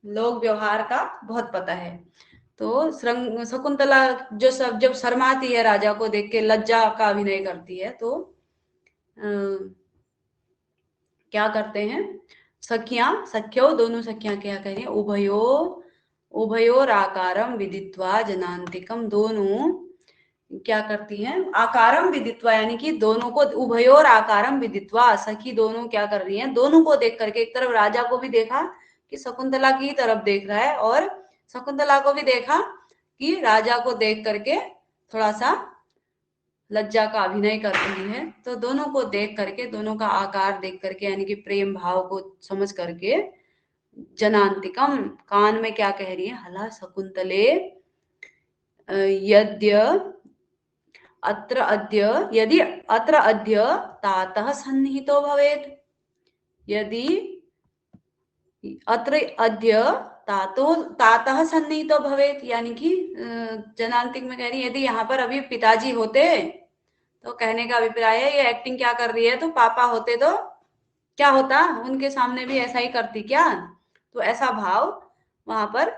लोक व्यवहार का बहुत पता है। तो शकुंतला जो सब जब शर्माती है राजा को देख के, लज्जा का अभिनय करती है, तो क्या करते हैं सख्यो दोनों सखियां क्या कह रही है, उभयोर आकारम विदित्वा जनांतिकम, दोनों क्या करती हैं, आकारम विदित्वा यानी कि दोनों को, उभयोर आकारम विदित्वा, सखी दोनों क्या कर रही हैं, दोनों को देख करके, एक तरफ राजा को भी देखा कि शकुंतला की तरफ देख रहा है, और शकुंतला को भी देखा कि राजा को देख करके थोड़ा सा लज्जा का अभिनय कर रही है। तो दोनों को देख करके, दोनों का आकार देख करके, यानी कि प्रेम भाव को समझ करके, जनांतिकम, कान में क्या कह रही है, हला शकुंतले यदि अत्र अद्य तातः सन्निहितो भवेत्, यदि अत्र अद्य तातः सन्निहितो भवेत्, यानी कि जनांतिक में कह रही है, यदि यहाँ पर अभी पिताजी होते, तो कहने का अभिप्राय है ये एक्टिंग क्या कर रही है, तो पापा होते तो क्या होता, उनके सामने भी ऐसा ही करती क्या। तो ऐसा भाव वहां पर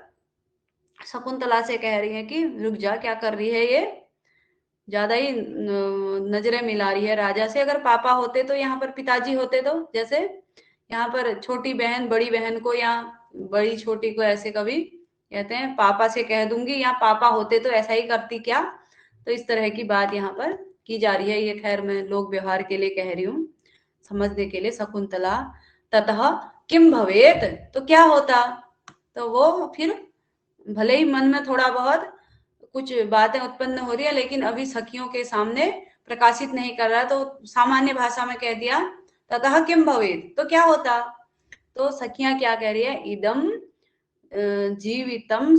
शकुंतला से कह रही है कि रुक जा, क्या कर रही है, ये ज्यादा ही नजरें मिला रही है राजा से। अगर पापा होते तो, यहाँ पर पिताजी होते तो, जैसे यहाँ पर छोटी बहन बड़ी बहन को, या बड़ी छोटी को ऐसे कभी कहते हैं पापा से कह दूंगी, या पापा होते तो ऐसा ही करती क्या। तो इस तरह की बात यहाँ पर की जा रही है। ये खैर मैं लोक व्यवहार के लिए कह रही हूँ, समझने के लिए। शकुंतला ततः किम भवेत, तो क्या होता, तो वो फिर भले ही मन में थोड़ा बहुत कुछ बातें उत्पन्न हो रही है, लेकिन अभी सखियों के सामने प्रकाशित नहीं कर रहा, तो सामान्य भाषा में कह दिया ततः किम भवेत, तो क्या होता। तो सखियां क्या कह रही है, इदम जीवितम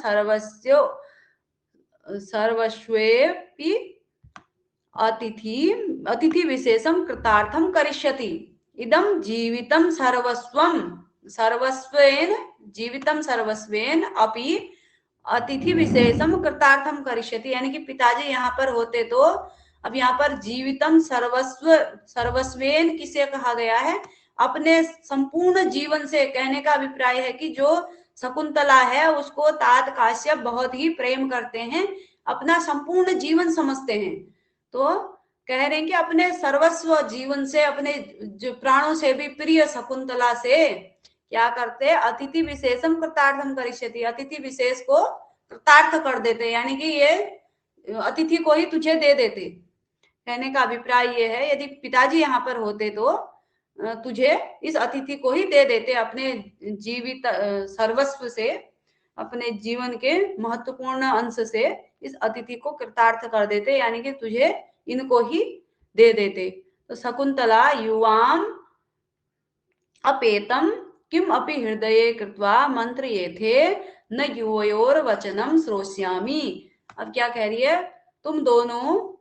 सर्वस्व सर्वस्वेपि अतिथि विशेषम कृतार्थम करिष्यति, इदम जीवितम सर्वस्वेन जीवितम सर्वस्वेन अपि अतिथि विशेषम कृतार्थम करिष्यति, यानी कि पिताजी यहाँ पर होते तो, अब यहाँ पर जीवितम सर्वस्वेन किसे कहा गया है, अपने संपूर्ण जीवन से, कहने का अभिप्राय है कि जो शकुंतला है उसको तात काश्यप बहुत ही प्रेम करते हैं, अपना संपूर्ण जीवन समझते हैं। तो कह रहे हैं कि अपने सर्वस्व जीवन से, अपने जो प्राणों से भी प्रिय शकुंतला से क्या करते, अतिथि विशेषम कृतार्थम करिष्यति, अतिथि विशेष को कृतार्थ कर देते, यानी कि ये अतिथि को ही तुझे दे देते। कहने का अभिप्राय ये है, यदि पिताजी यहाँ पर होते तो तुझे इस अतिथि को ही दे देते, अपने जीवित सर्वस्व से, अपने जीवन के महत्वपूर्ण अंश से इस अतिथि को कृतार्थ कर देते, यानी कि तुझे इनको ही दे देते। तो शकुंतला युवाम अपेतम किम अपि हृदये कृत्वा मंत्रयेथे न युवयोर वचनम श्रोष्यामि। अब क्या कह रही है, तुम दोनों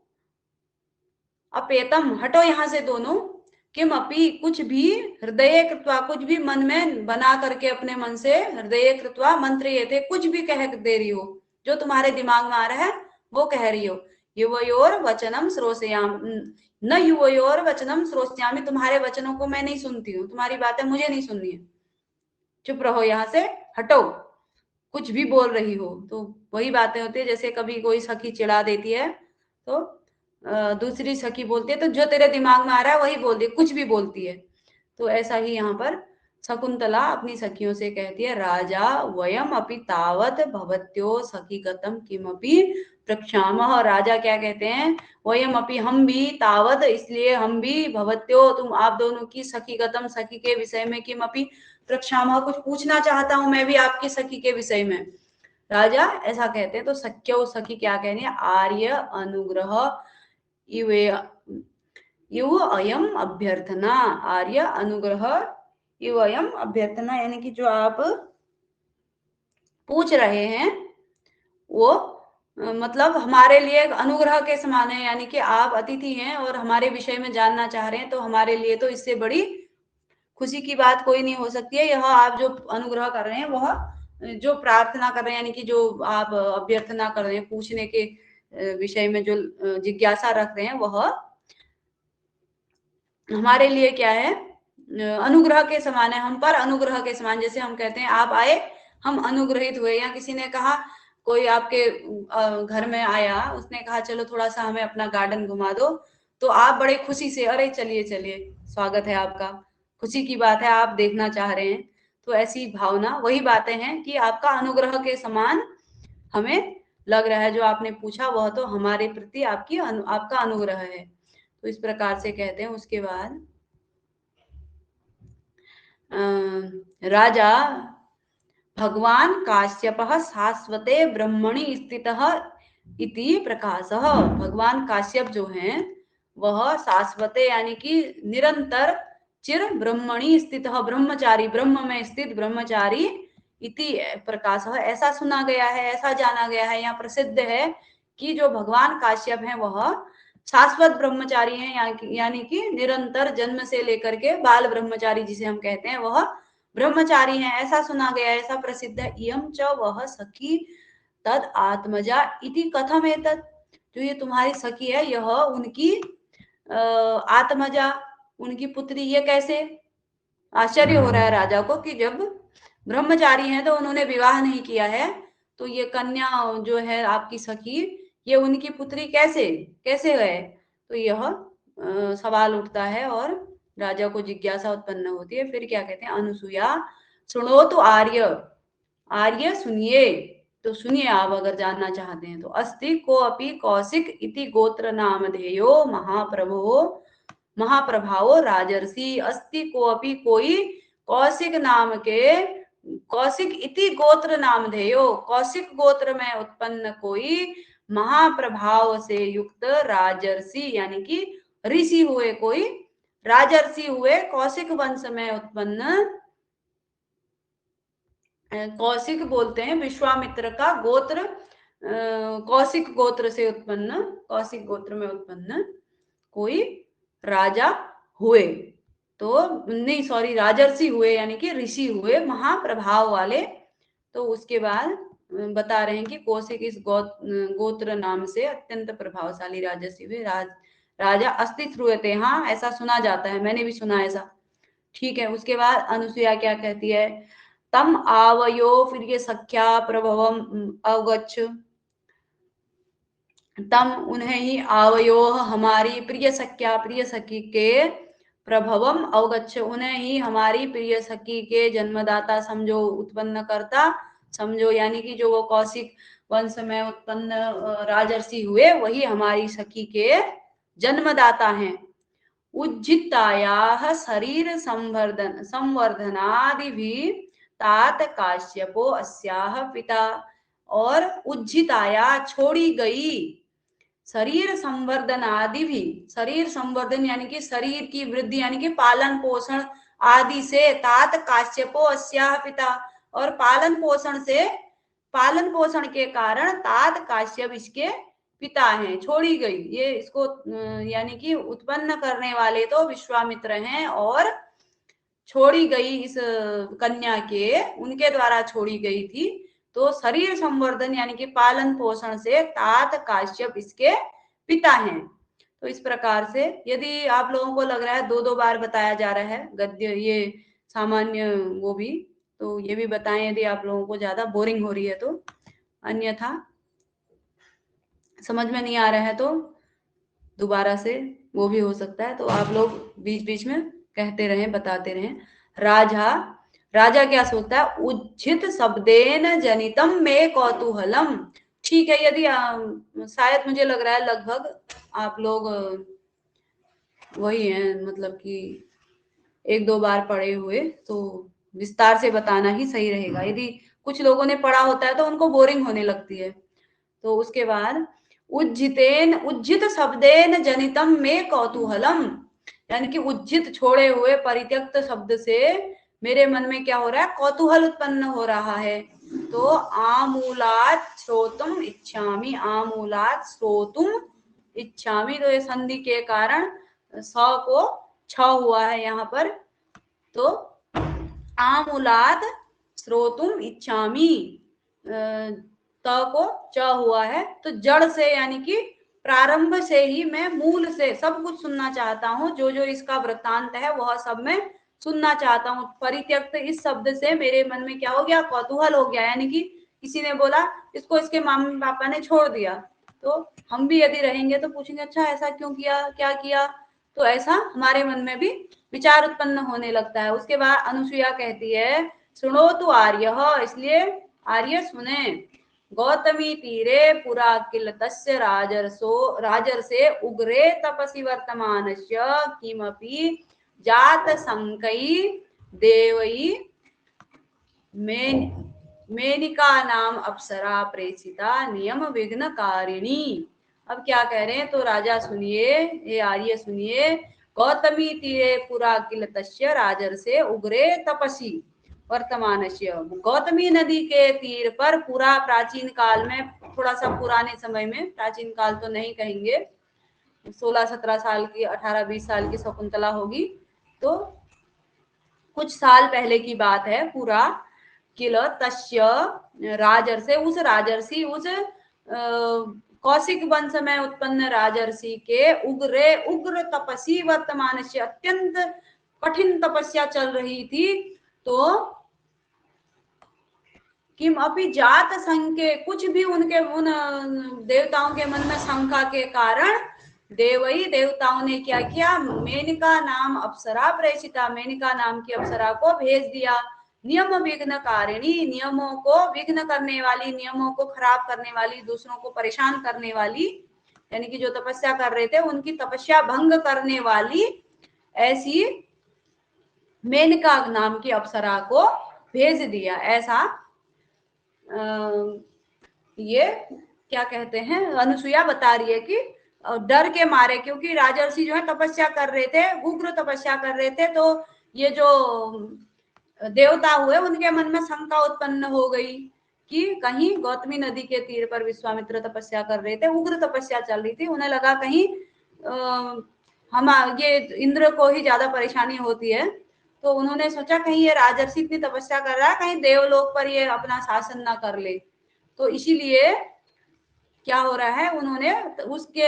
अपेतम, हटो यहां से दोनों, किम अपि कुछ भी, हृदय कृत्वा कुछ भी मन में बना करके, अपने मन से, हृदय कृत्वा मंत्रयेथे कुछ भी कह दे रही हो, जो तुम्हारे दिमाग में आ रहा है वो कह रही हो। युवयोर वचनम श्रोष्याम न युवयोर वचनम श्रोष्यामि, तुम्हारे वचनों को मैं नहीं सुनती हूँ, तुम्हारी बातें मुझे नहीं सुननी है, चुप रहो, यहाँ से हटो, कुछ भी बोल रही हो। तो वही बातें होती है, जैसे कभी कोई सखी चिढ़ा देती है तो दूसरी सखी बोलती है, तो जो तेरे दिमाग में आ रहा है वही बोल दी, कुछ भी बोलती है। तो ऐसा ही यहाँ पर शकुंतला अपनी सखियों से कहती है, राजा वयम अपि तावत भवत्यो सखीगतम किमपि प्रक्षामः, और राजा क्या कहते हैं, वयम अपि, हम भी, तावत इसलिए हम भी, भवत्यो तुम आप दोनों की, सखीगतम सखी के विषय में, किमपि प्रक्षामः कुछ पूछना चाहता हूं मैं भी आपकी सखी के विषय में, राजा ऐसा कहते हैं। तो सख्यो सखी क्या कह रही है, आर्य अनुग्रह इव अयम अभ्यर्थना, आर्य अनुग्रह इव अयम अभ्यर्थना, यानी कि जो आप पूछ रहे हैं वो मतलब हमारे लिए एक अनुग्रह के समान है, यानी कि आप अतिथि हैं और हमारे विषय में जानना चाह रहे हैं, तो हमारे लिए तो इससे बड़ी खुशी की बात कोई नहीं हो सकती है। यह आप जो अनुग्रह कर रहे हैं, वह जो प्रार्थना कर रहे हैं, यानी कि जो आप अभ्यर्थना कर रहे हैं, पूछने के विषय में जो जिज्ञासा रख रहे हैं, वह हमारे लिए क्या है, अनुग्रह के समान है, हम पर अनुग्रह के समान। जैसे हम कहते हैं आप आए, हम अनुग्रहित हुए, या किसी ने कहा, कोई आपके घर में आया, उसने कहा चलो थोड़ा सा हमें अपना गार्डन घुमा दो, तो आप बड़े खुशी से अरे चलिए चलिए, स्वागत है आपका, खुशी की बात है, आप देखना चाह रहे हैं। तो ऐसी भावना, वही बातें हैं कि आपका अनुग्रह के समान हमें लग रहा है, जो आपने पूछा वह तो हमारे प्रति आपका अनुग्रह है। तो इस प्रकार से कहते हैं। उसके बाद राजा भगवान काश्यपः शाश्वते ब्रह्मणि स्थितः इति प्रकाशः। भगवान काश्यप जो हैं, वह शाश्वते यानी कि निरंतर चिर ब्रह्मणि स्थितः, ब्रह्मचारी, ब्रह्म में स्थित ब्रह्मचारी, इति प्रकाशः, ऐसा सुना गया है, ऐसा जाना गया है, यहाँ प्रसिद्ध है कि जो भगवान काश्यप हैं वह शाश्वत ब्रह्मचारी हैं, यानी कि निरंतर जन्म से लेकर के बाल ब्रह्मचारी जिसे हम कहते हैं, वह ब्रह्मचारी हैं, ऐसा सुना गया है, ऐसा प्रसिद्ध है। इयं च वह सखी तद आत्मजा इति कथम एतत्, जो ये तुम्हारी सखी है, यह उनकी आत्मजा, उनकी पुत्री, ये कैसे? आश्चर्य हो रहा है राजा को कि जब ब्रह्मचारी हैं तो उन्होंने विवाह नहीं किया है, तो ये कन्या जो है आपकी सखी, ये उनकी पुत्री कैसे कैसे है? तो यह सवाल उठता है और राजा को जिज्ञासा उत्पन्न होती है। फिर क्या कहते हैं, अनुसुया सुनो तो आर्य, आर्य सुनिए, तो सुनिए आप अगर जानना चाहते हैं तो। अस्ति को अपि कौशिक इति गोत्र नामधेयो महाप्रभो महाप्रभावो राजर्षि। अस्ति को अपि, कोई कौशिक नाम के, कौशिक इति गोत्र नामधेयो, कौशिक गोत्र में उत्पन्न कोई महाप्रभाव से युक्त राजर्षि, यानी कि ऋषि हुए, कोई राजर्षि हुए, कौशिक वंश में उत्पन्न। कौशिक बोलते हैं विश्वामित्र का गोत्र, कौशिक गोत्र से उत्पन्न, कौशिक गोत्र में उत्पन्न कोई राजा हुए, तो नहीं सॉरी, राजर्षि हुए, यानी कि ऋषि हुए महाप्रभाव वाले। तो उसके बाद बता रहे हैं कि कौशिक इस गोत्र नाम से अत्यंत प्रभावशाली राजर्षि हुए। राजा अस्तित्व हुए थे, हाँ ऐसा सुना जाता है, मैंने भी सुना ऐसा। ठीक है। उसके बाद अनुसुईया क्या कहती है, तम आवयो, फिर ये सख्या प्रभवम अवगच्छ, तम उन्हें ही, आवयो हमारी, प्रिय सख्या प्रिय सखी के, प्रभवम अवगच्छ उन्हें ही, हमारी प्रिय सखी के जन्मदाता समझो, उत्पन्न करता समझो, यानी कि जो वो कौशिक वंश में उत्पन्न राजर्षि हुए, वही हमारी सखी के जन्मदाता हैं। उज्जितायाः शरीर संवर्धनादिभिः तात काश्यपो अस्याः पिता, और उज्जिताया छोड़ी गई, शरीर संवर्धन आदि भी, शरीर संवर्धन यानी कि शरीर की वृद्धि, यानी कि पालन पोषण आदि से, तात काश्यपो अस्याः पिता, और पालन पोषण से, पालन पोषण के कारण तात काश्यप इसके पिता हैं। छोड़ी गई, ये इसको यानी कि उत्पन्न करने वाले तो विश्वामित्र हैं, और छोड़ी गई इस कन्या के, उनके द्वारा छोड़ी गई थी। तो शरीर संवर्धन यानी कि पालन पोषण से तात काश्यप इसके पिता हैं। तो इस प्रकार से, यदि आप लोगों को लग रहा है दो बार बताया जा रहा है गद्य, ये सामान्य वो भी, तो ये भी बताएं यदि आप लोगों को ज्यादा बोरिंग हो रही है तो, अन्यथा समझ में नहीं आ रहा है तो दोबारा से वो भी हो सकता है। तो आप लोग बीच बीच में कहते रहें, बताते रहें। राजा क्या सोचता है, उज्झित शब्देन जनितम में कौतूहलम। ठीक है, यदि शायद मुझे लग रहा है लगभग आप लोग वही हैं, मतलब कि एक दो बार पढ़े हुए, तो विस्तार से बताना ही सही रहेगा। यदि कुछ लोगों ने पढ़ा होता है तो उनको बोरिंग होने लगती है। तो उसके बाद उज्जित शब्देन जनितम में कौतूहलम, यानी कि उज्जित छोड़े हुए परित्यक्त शब्द से मेरे मन में क्या हो रहा है, कौतूहल उत्पन्न हो रहा है। तो आमूलात् श्रोतुम इच्छामि, आमूलात् श्रोतुम इच्छामि, तो ये संधि के कारण स को छ हुआ है यहाँ पर। तो आमूलात् श्रोतुम इच्छामि, त को च हुआ है, तो जड़ से यानी कि प्रारंभ से ही, मैं मूल से सब कुछ सुनना चाहता हूँ, जो जो इसका वृत्तांत है वह सब मैं सुनना चाहता हूँ। परित्यक्त इस शब्द से मेरे मन में क्या हो गया, कौतूहल हो गया, यानी कि किसी ने बोला इसको इसके मम्मी पापा ने छोड़ दिया, तो हम भी यदि रहेंगे तो पूछेंगे अच्छा ऐसा क्यों किया, क्या किया, तो ऐसा हमारे मन में भी विचार उत्पन्न होने लगता है। उसके बाद अनुसुईया कहती है सुनोतु आर्य, इसलिए आर्य सुने, गौतमी तीरे पुरा किल तस्य राजर्षे उग्रे तपसि वर्तमानस्य किमपि जात संकै देवै मेनिका नाम अप्सरा प्रेषिता नियम विघ्नकारिणी। अब क्या कह रहे हैं, तो राजा सुनिए, ये आर्य सुनिए, गौतमी तीरे पुरा किल तस्य राजर्षे उग्रे तपसि वर्तमानस्य, गौतमी नदी के तीर पर, पूरा प्राचीन काल में, थोड़ा सा पुराने समय में, प्राचीन काल तो नहीं कहेंगे, 16-17 साल की, 18-20 साल की शकुंतला होगी, तो कुछ साल पहले की बात है। पूरा किल तस्य राजर्षि, उस राजर्षि, उस कौशिक वंश में उत्पन्न राजर्षि के उग्र तपस्वी वर्तमान से, अत्यंत कठिन तपस्या चल रही थी, तो किम अपि जात संके, कुछ भी उनके उन देवताओं के मन में शंका के कारण, देवई देवताओं ने क्या किया, मेनका नाम अप्सरा प्रेषिता, मेनका नाम की अप्सरा को भेज दिया, नियम विघ्नकारिणी, नियमों को विघ्न करने वाली, नियमों को खराब करने वाली, दूसरों को परेशान करने वाली, यानी कि जो तपस्या कर रहे थे उनकी तपस्या भंग करने वाली ऐसी मेनका नाम की अप्सरा को भेज दिया। ऐसा ये क्या कहते हैं, अनुसुईया बता रही है कि डर के मारे, क्योंकि राजर्षि जो है तपस्या कर रहे थे, उग्र तपस्या कर रहे थे, तो ये जो देवता हुए उनके मन में शंका उत्पन्न हो गई कि कहीं गौतमी नदी के तीर पर विश्वामित्र तपस्या कर रहे थे, उग्र तपस्या चल रही थी, उन्हें लगा कहीं हम ये इंद्र को ही ज्यादा परेशानी होती है, तो उन्होंने सोचा कहीं ये राजर्षि इतनी तपस्या कर रहा है, कहीं देवलोक पर ये अपना शासन ना कर ले, तो इसीलिए क्या हो रहा है, उन्होंने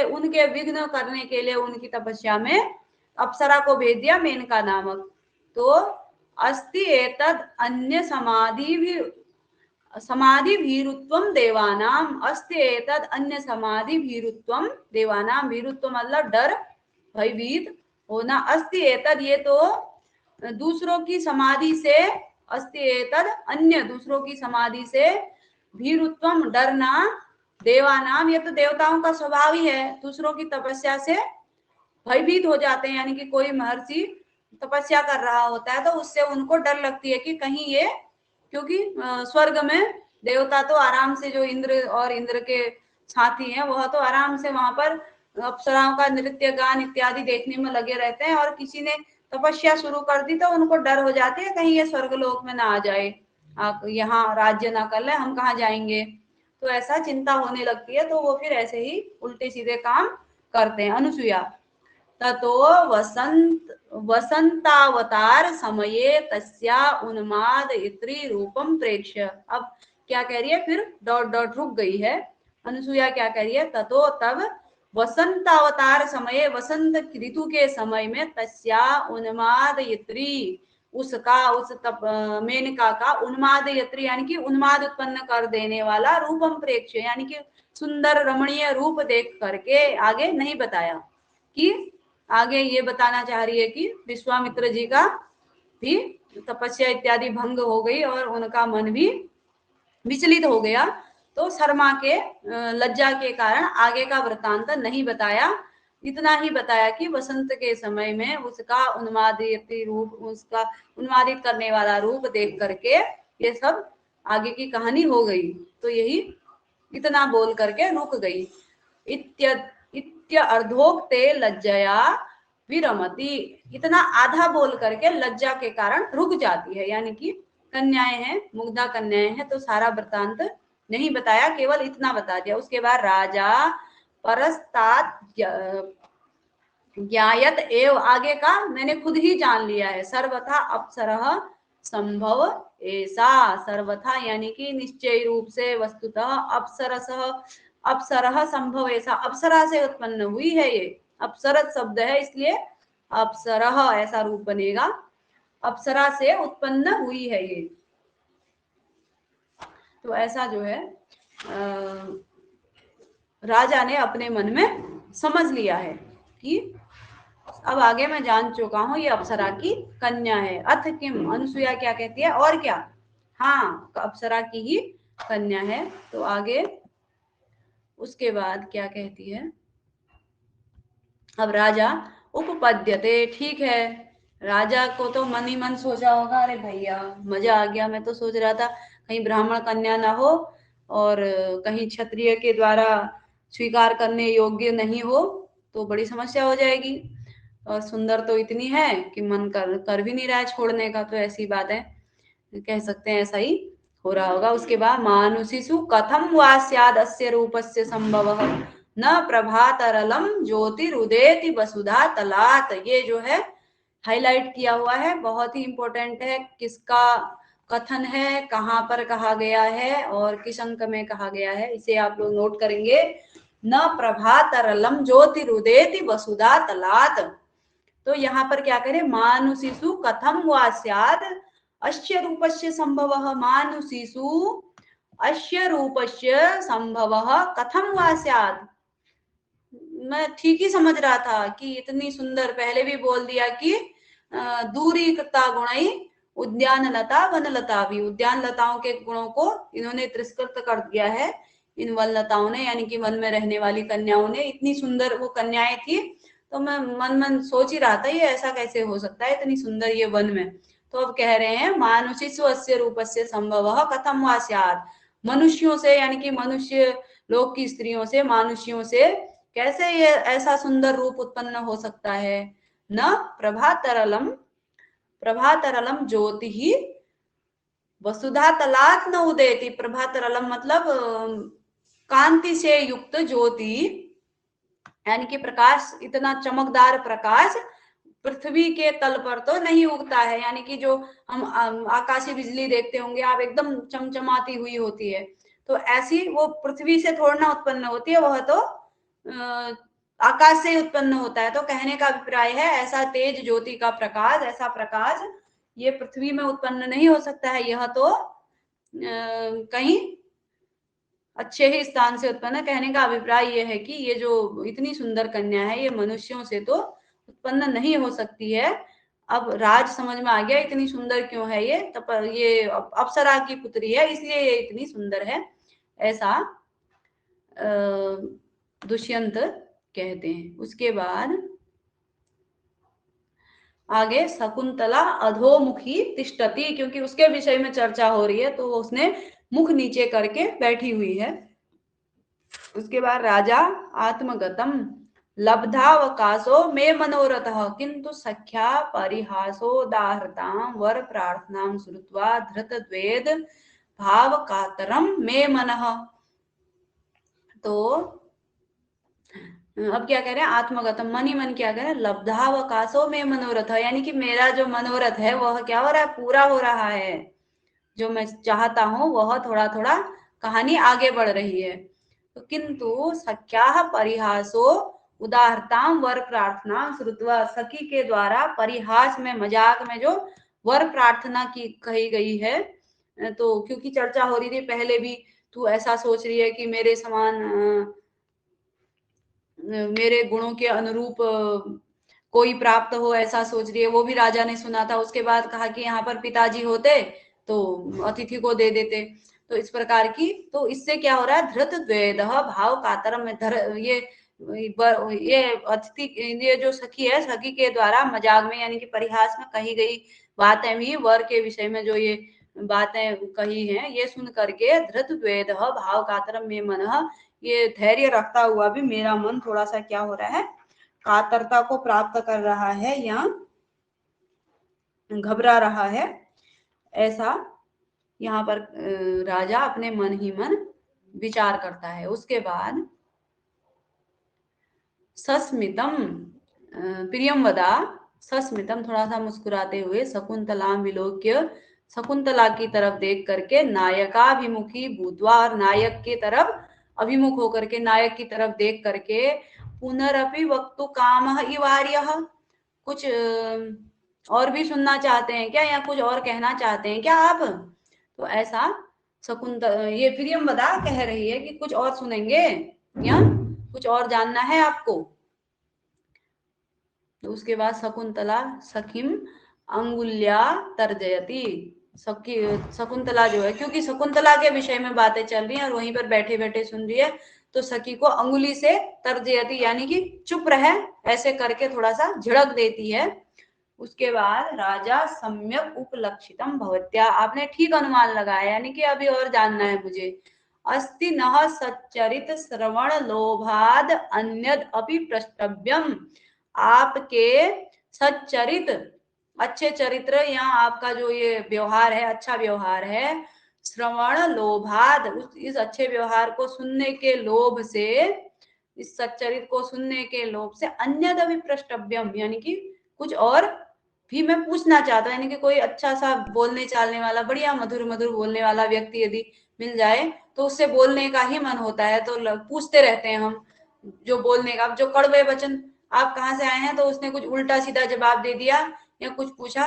उनके विघ्न करने के लिए उनकी तपस्या में अप्सरा को भेज दिया, मेनका नामक। तो अस्ति एतद अन्य समाधि भीरुत्वम देवानाम, अस्ति एतद अन्य समाधि भीरुत्वम देवानाम, भीरुत्व मतलब डर, भयभीत होना, अस्ति एतद ये तो दूसरों की समाधि से, अस्ति एतद अन्य दूसरों की समाधि से, भीरुत्वम डरना, देवानाम ये तो देवताओं का स्वभाव ही है, दूसरों की तपस्या से भयभीत हो जाते हैं, यानी कि कोई महर्षि तपस्या कर रहा होता है तो उससे उनको डर लगती है कि कहीं ये, क्योंकि स्वर्ग में देवता तो आराम से, जो इंद्र और इंद्र के साथी हैं वह तो आराम से वहां पर अप्सराओं का नृत्य गान इत्यादि देखने में लगे रहते हैं, और किसी ने तपस्या शुरू कर दी तो उनको डर हो जाती है कहीं ये स्वर्गलोक में ना आ जाए, यहाँ राज्य ना कर ले, हम कहाँ जाएंगे, तो ऐसा चिंता होने लगती है, तो वो फिर ऐसे ही उल्टे सीधे काम करते हैं। अनुसुईया ततो वसंतावतार समये तस्या उन्माद इत्री रूपम प्रेक्ष्य। अब क्या कह रही है, फिर डॉट डॉट रुक गई है, अनुसुईया क्या कह रही है, ततो तब वसंतावतार समय, वसंत ऋतु के समय में, तस्या उन्माद इत्री उसका, उस मेनका का, उन्माद यत्री यानी कि उन्माद उत्पन्न कर देने वाला, रूपम प्रेक्ष्य यानी कि सुंदर रमणीय रूप देख करके, आगे नहीं बताया कि, आगे ये बताना चाह रही है कि विश्वामित्र जी का भी तपस्या इत्यादि भंग हो गई और उनका मन भी विचलित हो गया, तो शर्मा के लज्जा के कारण आगे का वृत्तांत नहीं बताया, इतना ही बताया कि वसंत के समय में उसका उन्मादित रूप, उसका उन्मादित करने वाला रूप देख करके ये सब आगे की कहानी हो गई, तो यही इतना बोल करके रुक गई। इत्य अर्धोक्ते लज्जया विरमति, इतना आधा बोल करके लज्जा के कारण रुक जाती है, यानी कि कन्याएं हैं, मुग्धा कन्याएं हैं, तो सारा वृत्तांत नहीं बताया, केवल इतना बता दिया। उसके बाद राजा परस्तात ज्ञायत एव, आगे का मैंने खुद ही जान लिया है। सर्वथा अप्सरः संभव ऐसा, सर्वथा यानी कि निश्चय रूप से, वस्तुतः, अप्सरसः अप्सरः संभव ऐसा, अप्सरा से उत्पन्न हुई है ये, अप्सरत शब्द है इसलिए अप्सरः ऐसा रूप बनेगा, अप्सरा से उत्पन्न हुई है ये। तो ऐसा जो है राजा ने अपने मन में समझ लिया है कि अब आगे मैं जान चुका हूं ये अप्सरा की कन्या है। अथ किम, अनुसुईया क्या कहती है, और क्या, हाँ अप्सरा की ही कन्या है। तो आगे उसके बाद क्या कहती है, अब राजा उपपद्यते, ठीक है, राजा को तो मन ही मन सोचा होगा, अरे भैया मजा आ गया, मैं तो सोच रहा था कहीं ब्राह्मण कन्या ना हो और कहीं क्षत्रिय के द्वारा स्वीकार करने योग्य नहीं हो तो बड़ी समस्या हो जाएगी, और सुंदर तो इतनी है कि मन कर भी नहीं रहा है छोड़ने का। तो ऐसी बात है, कह सकते हैं ऐसा ही हो रहा होगा। उसके बाद मानुषिषु कथम वा स्याद् अस्य रूपस्य संभवः न प्रभातरलम ज्योतिरुदेति वसुधा तलात्, ये जो है हाईलाइट किया हुआ है, बहुत ही इंपॉर्टेंट है, किसका कथन है, कहाँ पर कहा गया है और किस अंक में कहा गया है, इसे आप लोग नोट करेंगे। न प्रभातरलम ज्योतिरुदेति वसुधा तलात्, तो यहाँ पर क्या करें, मानुषिषु कथम वा स्याद् अस्य रूपस्य संभवः, मानुषिषु अस्य रूपस्य संभवः कथम वा स्याद्, मैं ठीक ही समझ रहा था कि इतनी सुंदर, पहले भी बोल दिया कि दूरी कृता गुणई उद्यान लता वन लता भी, उद्यान लताओं के गुणों को इन्होंने तिरस्कृत कर दिया है इन वन लताओं ने, यानी कि वन में रहने वाली कन्याओं ने। इतनी सुंदर वो कन्याएं थी, तो मैं मन मन सोच ही रहा था ये ऐसा कैसे हो सकता है, इतनी सुंदर ये वन में। तो अब कह रहे हैं मानुषिषु अस्य रूपस्य संभवः कथम वा स्यात्, मनुष्यों से यानी कि मनुष्य लोक की स्त्रियों से, मानुष्यों से कैसे ये ऐसा सुंदर रूप उत्पन्न हो सकता है। न प्रभातरलम, प्रभातरलम ज्योति ही वसुधा तलात् न उदेति, प्रभातरलम मतलब कांति से युक्त ज्योति, यानी कि प्रकाश, इतना चमकदार प्रकाश पृथ्वी के तल पर तो नहीं उगता है, यानी कि जो हम आकाशीय बिजली देखते होंगे आप, एकदम चमचमाती हुई होती है, तो ऐसी वो पृथ्वी से थोड़ा ना उत्पन्न होती है, वह तो आकाश से उत्पन्न होता है। तो कहने का अभिप्राय है ऐसा तेज ज्योति का प्रकाश, ऐसा प्रकाश ये पृथ्वी में उत्पन्न नहीं हो सकता है, यह तो कहीं अच्छे ही स्थान से उत्पन्न। कहने का अभिप्राय यह है कि ये जो इतनी सुंदर कन्या है ये मनुष्यों से तो उत्पन्न नहीं हो सकती है। अब राज समझ में आ गया इतनी सुंदर क्यों है ये, तब ये अप्सरा की पुत्री है इसलिए ये इतनी सुंदर है, ऐसा दुष्यंत कहते हैं। उसके बाद आगे शकुंतला अधोमुखी तिष्ठति, क्योंकि उसके विषय में चर्चा हो रही है तो उसने मुख नीचे करके बैठी हुई है। उसके बाद राजा आत्मगतम लब्धावकाशो मे मनोरथः किंतु सख्या परिहासोदाहृतां वर प्रार्थनां श्रुत्वा धृतद्वेद भाव कातरम मे मनः। तो अब क्या कह रहे हैं, आत्मगतम, मन ही मन क्या कह रहे हैं, लब्धावकाशो में मनोरथ, यानी कि मेरा जो मनोरथ है वह क्या हो रहा है, पूरा हो रहा है, जो मैं चाहता हूं वह थोड़ा थोड़ा कहानी आगे बढ़ रही है। तो किंतु सख्या परिहासो उदाहरताम वर प्रार्थना श्रुत्वा, सखी के द्वारा परिहास में, मजाक में जो वर प्रार्थना की कही गई है, तो क्योंकि चर्चा हो रही थी पहले भी, तू ऐसा सोच रही है कि मेरे समान मेरे गुणों के अनुरूप कोई प्राप्त हो, ऐसा सोच रही है, वो भी राजा ने सुना था। उसके बाद कहा कि यहाँ पर पिताजी होते तो अतिथि को दे देते, तो इस प्रकार की, तो इससे क्या हो रहा है, धृत द्वेद भाव कातरम में ये अतिथि, ये जो सखी है, सखी के द्वारा मजाक में यानी कि परिहास में कही गई बातें भी, वर के विषय में जो ये बातें कही हैं, ये सुन करके धृत द्वेद भाव कातरम में मन, ये धैर्य रखता हुआ भी मेरा मन थोड़ा सा क्या हो रहा है, कातरता को प्राप्त कर रहा है या घबरा रहा है, ऐसा यहाँ पर राजा अपने मन ही मन विचार करता है। उसके बाद सस्मितम प्रियम वदा, सस्मितम थोड़ा सा मुस्कुराते हुए, शकुंतलाम विलोक्य शकुंतला की तरफ देख करके, नायकाभिमुखी भूत्वा और नायक की तरफ अभिमुख होकर के, नायक की तरफ देख करके, पुनरपि वक्तु कामः इवार्यः, कुछ और भी सुनना चाहते हैं क्या, या कुछ और कहना चाहते हैं क्या आप? तो ऐसा ये प्रियंवदा कह रही है कि कुछ और सुनेंगे या कुछ और जानना है आपको? तो उसके बाद शकुंतला सखिम अंगुल्या तर्जयति, शकुंतला जो है, क्योंकि शकुंतला के विषय में बातें चल रही हैं और वहीं पर बैठे बैठे सुन रही है, तो सखी को अंगुली से तर्जयति यानी कि चुप रहे ऐसे करके थोड़ा सा झिड़क देती है। उसके बाद राजा सम्यक उपलक्षितम भवत्या, आपने ठीक अनुमान लगाया, यानी कि अभी और जानना है मुझे। अस्ति नः सच्चरित श्रवण लोभाद अन्यद अपि प्रष्टव्यम, आपके सच्चरित अच्छे चरित्र या आपका जो ये व्यवहार है, अच्छा व्यवहार है, श्रवण लोभाद, इस अच्छे व्यवहार को सुनने के लोभ से, इस सच्चरित को सुनने के लोभ से, अन्यद अपि प्रष्टव्यम यानी कि कुछ और भी मैं पूछना चाहता हूँ, यानी कि कोई अच्छा सा बोलने चालने वाला, बढ़िया मधुर मधुर बोलने वाला व्यक्ति यदि मिल जाए तो उससे बोलने का ही मन होता है, तो पूछते रहते हैं हम, जो बोलने का, जो कड़वे वचन, आप कहाँ से आए हैं, तो उसने कुछ उल्टा सीधा जवाब दे दिया या कुछ पूछा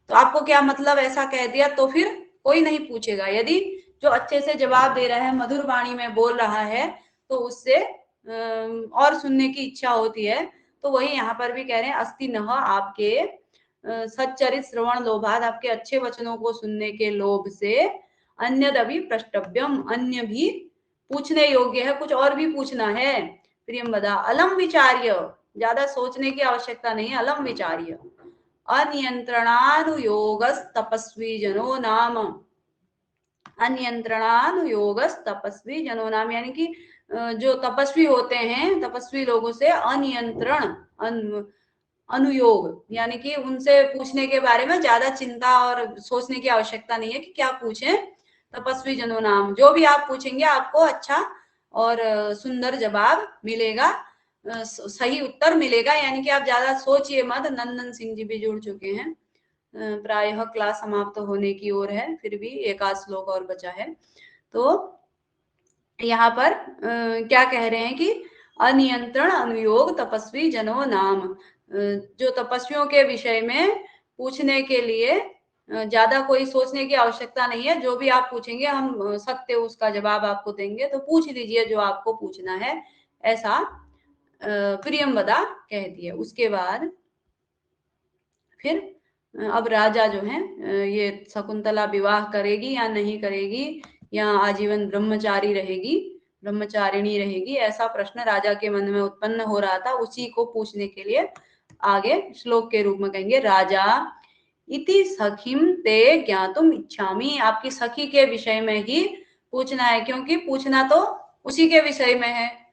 तो आपको क्या मतलब, ऐसा कह दिया, तो फिर कोई नहीं पूछेगा। यदि जो अच्छे से जवाब दे रहा है, मधुर वाणी में बोल रहा है, तो उससे और सुनने की इच्छा होती है। तो वही यहाँ पर भी कह रहे हैं, अस्ति नः, आपके सच्चरित श्रवण लोभाद, आपके अच्छे वचनों को सुनने के लोभ से, अन्यदपि प्रष्टव्यम, अन्य भी पूछने योग्य है, कुछ और भी पूछना है। प्रियंवदा अलम विचार्य, ज्यादा सोचने की आवश्यकता नहीं, अलम विचार्य। अनियंत्रणानुयोगस तपस्वी जनो नाम, अनियंत्रणानुयोगस तपस्वी जनो नाम, यानी कि जो तपस्वी होते हैं, तपस्वी लोगों से अनियंत्रण अनुयोग, यानी कि उनसे पूछने के बारे में ज्यादा चिंता और सोचने की आवश्यकता नहीं है कि क्या पूछें। तपस्वी जनों नाम, जो भी आप पूछेंगे आपको अच्छा और सुंदर जवाब मिलेगा, सही उत्तर मिलेगा, यानी कि आप ज्यादा सोचिए मत। नंदन सिंह जी भी जुड़ चुके हैं, प्रायः क्लास समाप्त होने की ओर है, फिर भी एक आध श्लोक और बचा है। तो यहाँ पर क्या कह रहे हैं कि अनियंत्रण अनुयोग तपस्वी जनो नाम, जो तपस्वियों के विषय में पूछने के लिए ज्यादा कोई सोचने की आवश्यकता नहीं है, जो भी आप पूछेंगे हम सत्य उसका जवाब आपको देंगे, तो पूछ लीजिए जो आपको पूछना है, ऐसा प्रियंवदा कहती है। उसके बाद फिर अब राजा जो है, ये शकुंतला विवाह करेगी या नहीं करेगी, या आजीवन ब्रह्मचारी रहेगी, ब्रह्मचारिणी रहेगी, ऐसा प्रश्न राजा के मन में उत्पन्न हो रहा था। उसी को पूछने के लिए आगे श्लोक के रूप में कहेंगे, राजा इति सखीम ते ज्ञातुम इच्छामि, आपकी सखी के विषय में ही पूछना है, क्योंकि पूछना तो उसी के विषय में है,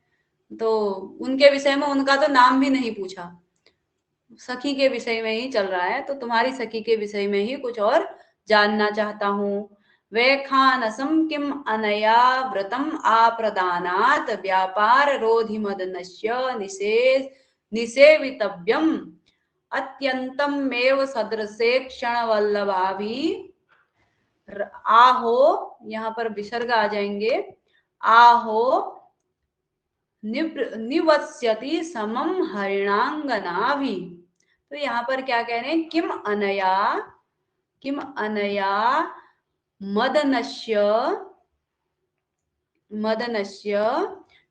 तो उनके विषय में उनका तो नाम भी नहीं पूछा, सखी के विषय में ही चल रहा है, तो तुम्हारी सखी के विषय में ही कुछ और जानना चाहता हूँ। वैखानसम किम अनया व्रतम आप्रदानात व्यापार रोधि मदनस्य निसेवितव्यम अत्यंतम मेव सदृशे क्षण वल्लभाभि, आहो, यहाँ पर विसर्ग आ जाएंगे, आहो निवस्यति समम हरिणांगनाभि। तो यहाँ पर क्या कह रहे हैं, किम अनया मदनस्य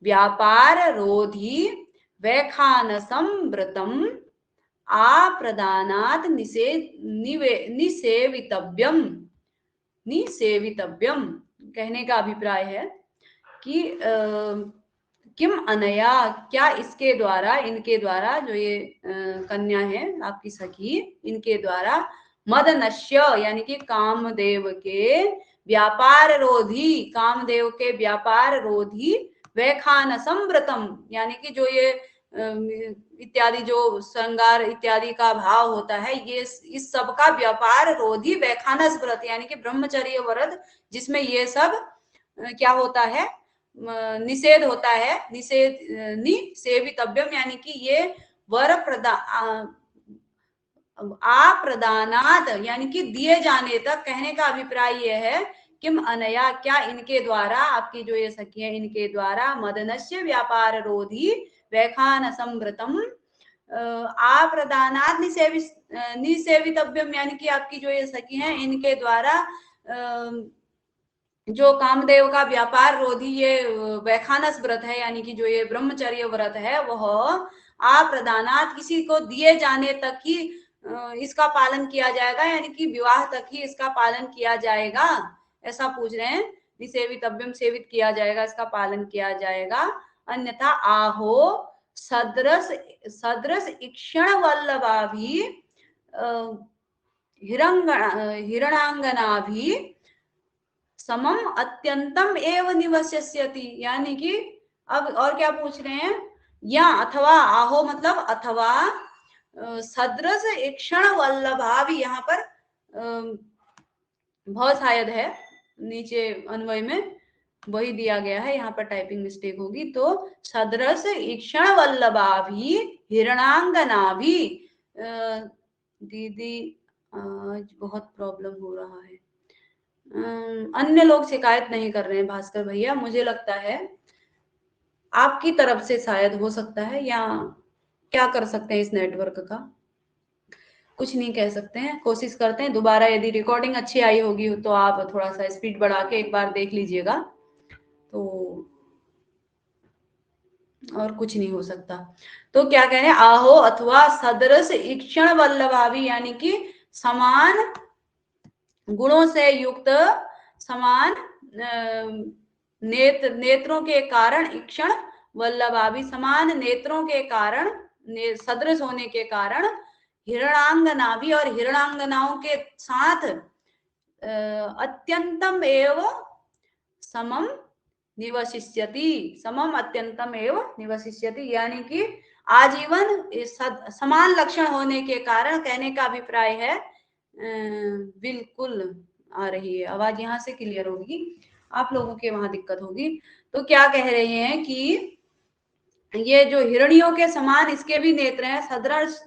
व्यापार रोधी वैखानसम व्रतम आप्रदानात निसेवितव्यम, कहने का अभिप्राय है कि किम अनया, क्या इसके द्वारा, इनके द्वारा, जो ये कन्या है आपकी सखी, इनके द्वारा मदनश्य यानी कि कामदेव के व्यापार रोधी, कामदेव के व्यापार रोधी वैखानसम व्रतम, यानी कि जो ये इत्यादि जो श्रृंगार इत्यादि का भाव होता है, ये इस सब का व्यापार रोधी वैखानस व्रत यानी कि ब्रह्मचर्य व्रत, जिसमें ये सब क्या होता है, निषेध होता है, निसेवितव्यम यानी कि ये वर अप्रदानात यानी कि दिए जाने तक। कहने का अभिप्राय यह है किम अनया क्या इनके द्वारा, आपकी जो ये सखी है इनके द्वारा, मदनस्य व्यापार रोधी वैखान संव्रतम आप्रदानात निसेवितव्यम यानी कि आपकी जो ये सखी है इनके द्वारा जो कामदेव का व्यापार रोधी ये वैखानस व्रत है यानी कि जो ये ब्रह्मचर्य व्रत है, वह आप्रदानात किसी को दिए जाने तक ही इसका पालन किया जाएगा, यानी कि विवाह तक ही इसका पालन किया जाएगा, ऐसा पूछ रहे हैं। निसेवितव्यम सेवित किया जाएगा, इसका पालन किया जाएगा, अन्यथा आहो सदृश इक्षण वल्लभा भी हिरणांगना भी समम अत्यंतम एव निवस्यति, यानी कि अब और क्या पूछ रहे हैं, या अथवा आहो मतलब अथवा सदृश इक्षण वल्लभा भी, यहाँ पर बहुत शायद है, नीचे अन्वय में वही दिया गया है, यहाँ पर टाइपिंग मिस्टेक होगी, तो सदृश इक्षण वल्लभा भी हिरणांगना भी। दीदी आज बहुत प्रॉब्लम हो रहा है, अन्य लोग शिकायत नहीं कर रहे हैं भास्कर भैया, मुझे लगता है आपकी तरफ से शायद हो सकता है, या क्या कर सकते हैं इस नेटवर्क का, कुछ नहीं कह सकते हैं, कोशिश करते हैं दोबारा, यदि रिकॉर्डिंग अच्छी आई होगी तो आप थोड़ा सा स्पीड बढ़ा के एक बार देख लीजिएगा, तो और कुछ नहीं हो सकता। तो क्या कह रहे हैं, आहो अथवा सदृश इक्षण वल्लभावी यानी कि समान गुणों से युक्त, समान नेत्रों के कारण, इक्षण वल्लभावी समान नेत्रों के कारण, सदृश होने के कारण, हिरणांगना भी और हिरणांगनाओं के साथ अत्यंतम एव समम निवसिष्यति, समम अत्यंतम एव निवसिष्यति यानी कि आजीवन समान लक्षण होने के कारण। कहने का अभिप्राय है, बिल्कुल आ रही है आवाज, यहाँ से क्लियर होगी, आप लोगों के वहां दिक्कत होगी। तो क्या कह रहे हैं कि ये जो हिरणियों के समान इसके भी नेत्र हैं, सदृश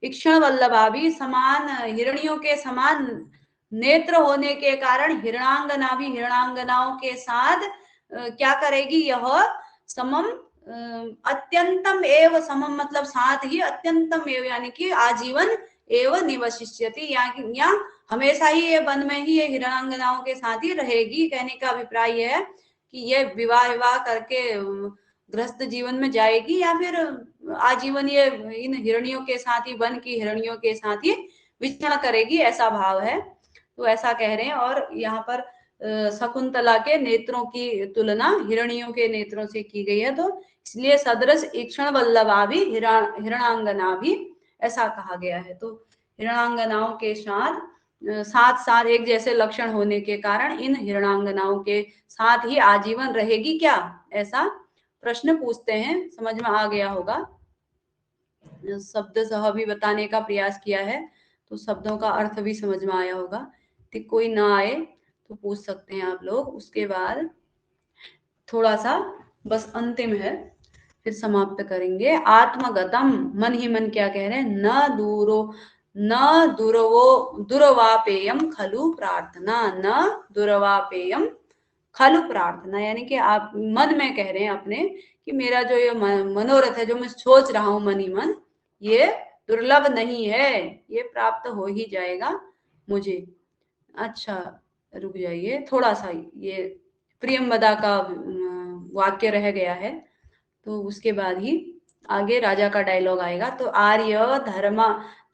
इक्षण वल्लभा भी समान हिरणियों के समान नेत्र होने के कारण हिरणांगना भी हिरणांगनाओं के साथ क्या करेगी, यह समम अत्यंतम एव, समम मतलब साथ ही, अत्यंतम एव यानी कि आजीवन एव निवसिष्यति, या हमेशा ही ये वन में ही ये हिरणांगनाओं के साथ ही रहेगी। कहने का अभिप्राय यह है कि ये विवाह करके गृहस्थ जीवन में जाएगी, या फिर आजीवन ये इन हिरणियों के साथ ही, वन की हिरणियों के साथ ही विचरण करेगी, ऐसा भाव है। तो ऐसा कह रहे हैं, और यहाँ पर शकुंतला के नेत्रों की तुलना हिरणियों के नेत्रों से की गई है, तो इसलिए सदृश इक्षण वल्लभा भी हिरणांगना भी ऐसा कहा गया है। तो हिरणांगनाओं के साथ साथ एक जैसे लक्षण होने के कारण इन हिरणांगनाओं के साथ ही आजीवन रहेगी क्या, ऐसा प्रश्न पूछते हैं। समझ में आ गया होगा, शब्द सह भी बताने का प्रयास किया है, तो शब्दों का अर्थ भी समझ में आया होगा। तो कोई ना आए तो पूछ सकते हैं आप लोग। उसके बाद थोड़ा सा बस अंतिम है, फिर समाप्त करेंगे। आत्मगतम, मन ही मन क्या कह रहे हैं, न दुर्वापेयम खलु प्रार्थना, न दुर्वापेयम खलु प्रार्थना, यानी कि आप मन में कह रहे हैं अपने कि मेरा जो ये मनोरथ है, जो मैं सोच रहा हूं मन ही मन, ये दुर्लभ नहीं है, ये प्राप्त हो ही जाएगा मुझे। अच्छा रुक जाइए थोड़ा सा, ये प्रियंवदा का वाक्य रह गया है, तो उसके बाद ही आगे राजा का डायलॉग आएगा। तो आर्य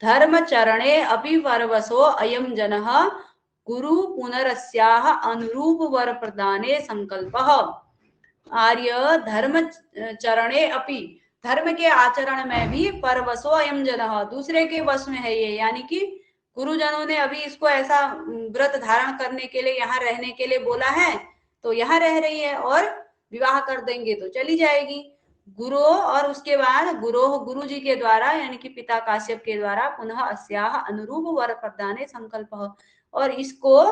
धर्म चरणे अपि परवशो अयम जनः गुरु पुनरस्याः अनुरूप वर प्रदाने संकल्पः। आर्य धर्म चरणे अपि, धर्म के आचरण में भी, परवशो अयम जनः दूसरे के वश में है ये, यानी कि गुरुजनों ने अभी इसको ऐसा व्रत धारण करने के लिए, यहाँ रहने के लिए बोला है, तो यहाँ रह रही है, और विवाह कर देंगे तो चली जाएगी। गुरु और उसके बाद गुरु जी के द्वारा यानी कि पिता काश्यप के द्वारा पुनः अस्याह अनुरूप वर प्रदाने संकल्प, और इसको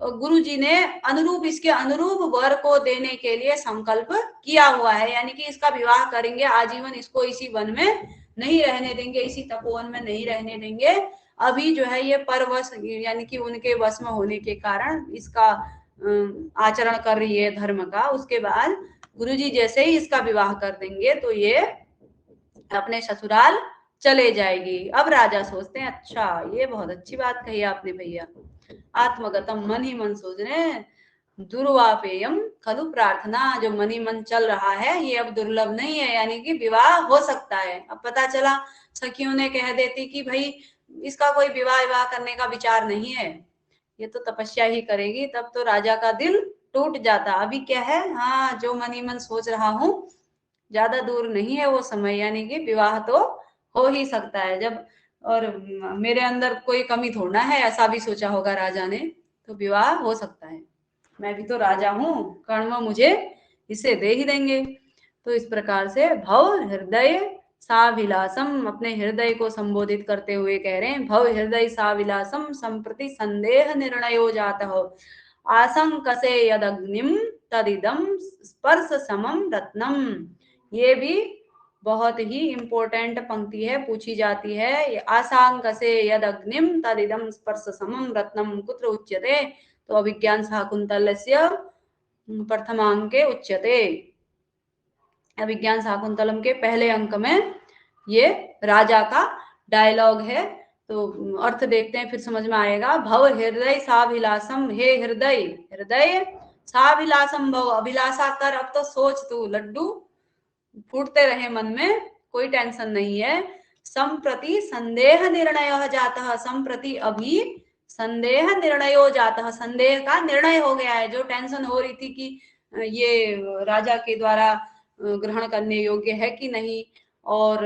गुरु जी ने अनुरूप इसके अनुरूप वर को देने के लिए संकल्प किया हुआ है, यानी कि इसका विवाह करेंगे, आजीवन इसको इसी वन में नहीं रहने देंगे, इसी तपोवन में नहीं रहने देंगे। अभी जो है ये परवश यानी कि उनके वश में होने के कारण इसका आचरण कर रही है धर्म का। उसके बाद गुरुजी जैसे ही इसका विवाह कर देंगे तो ये अपने ससुराल चले जाएगी। अब राजा सोचते हैं, अच्छा ये बहुत अच्छी बात कही आपने भैया, आत्मगतम मन ही मन सोच रहे हैं, दुर्वापेयम खलु प्रार्थना, जो मन ही मन चल रहा है ये अब दुर्लभ नहीं है, यानी कि विवाह हो सकता है। अब पता चला सखियों ने कह देती कि भाई इसका कोई विवाह करने का विचार नहीं है, ये तो तपस्या ही करेगी, तब तो राजा का दिल टूट जाता। अभी क्या है, हाँ जो मन ही मन सोच रहा हूँ, ज्यादा दूर नहीं है वो समय, यानी कि विवाह तो हो ही सकता है। जब और मेरे अंदर कोई कमी थोड़ा है, ऐसा भी सोचा होगा राजा ने, तो विवाह हो सकता है, मैं भी तो राजा हूँ, कर्म मुझे इसे दे ही देंगे। तो इस प्रकार से भव हृदय साविलासम, अपने हृदय को संबोधित करते हुए कह रहे हैं, भव हृदय साविलासम संप्रति संदेह निर्णयो जाता हो, आशंकसे यदग्निम तदिदम स्पर्श समम रत्नम। ये भी बहुत ही इंपॉर्टेंट पंक्ति है, पूछी जाती है। आशंकसे यदग्निम तदिदम स्पर्श समम रत्नम कुत्र उच्यते, तो अभिज्ञान शाकुंतलस्य प्रथमांके उच्यते। अभिज्ञान शाकुंतलम के पहले अंक में ये राजा का डायलॉग है, तो अर्थ देखते हैं फिर समझ में आएगा। भव हृदय साभिलाषम, हे हृदय, हृदय साभिलाषम भव, अभिलाषा कर, अब तो सोच तू लड्डू फूटते रहे मन में, कोई टेंशन नहीं है। संप्रति संदेह निर्णय जाता, संप्रति अभी संदेह निर्णयो जाता, संदेह का निर्णय हो गया है। जो टेंशन हो रही थी कि ये राजा के द्वारा ग्रहण करने योग्य है कि नहीं, और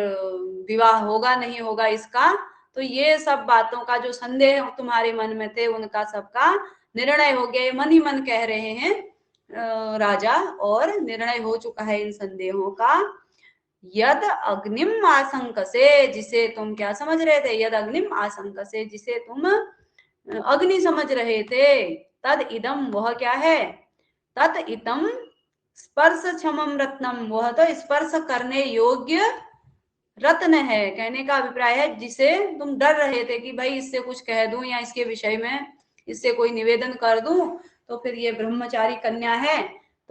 विवाह होगा नहीं होगा इसका, तो ये सब बातों का जो संदेह तुम्हारे मन में थे उनका सबका निर्णय हो गया, मन ही मन कह रहे हैं राजा, और निर्णय हो चुका है इन संदेहों का। यद अग्निम आशंकसे, जिसे तुम क्या समझ रहे थे, यद अग्निम आशंकसे, जिसे तुम अग्नि समझ रहे थे, तद इदम, वह क्या है, तद इतम स्पर्श क्षमम रत्नम, वह तो स्पर्श करने योग्य रत्न है। कहने का अभिप्राय है जिसे तुम डर रहे थे कि भाई इससे कुछ कह दूं या इसके विषय में इससे कोई निवेदन कर दूं तो फिर ये ब्रह्मचारी कन्या है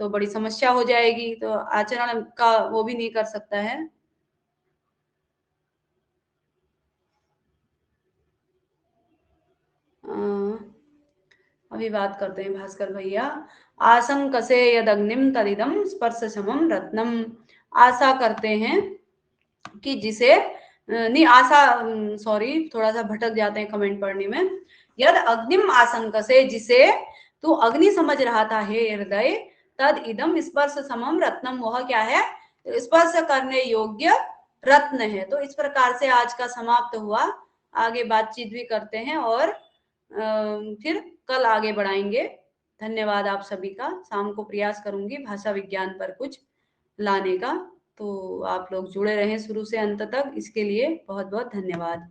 तो बड़ी समस्या हो जाएगी, तो आचरण का वो भी नहीं कर सकता है। अभी बात करते हैं भास्कर भैया। आशंकसे यदग्निम तदिदम स्पर्श समम रत्नम, आशा करते हैं कि जिसे नहीं आशा, सॉरी थोड़ा सा भटक जाते हैं कमेंट पढ़ने में। यद अग्निम आशंकसे, जिसे तू अग्नि समझ रहा था हे हृदय, तद इदम स्पर्श समम रत्नम, वह क्या है, स्पर्श करने योग्य रत्न है। तो इस प्रकार से आज का समाप्त हुआ, आगे बातचीत भी करते हैं और फिर कल आगे बढ़ाएंगे। धन्यवाद आप सभी का। शाम को प्रयास करूंगी भाषा विज्ञान पर कुछ लाने का, तो आप लोग जुड़े रहें शुरू से अंत तक, इसके लिए बहुत बहुत धन्यवाद।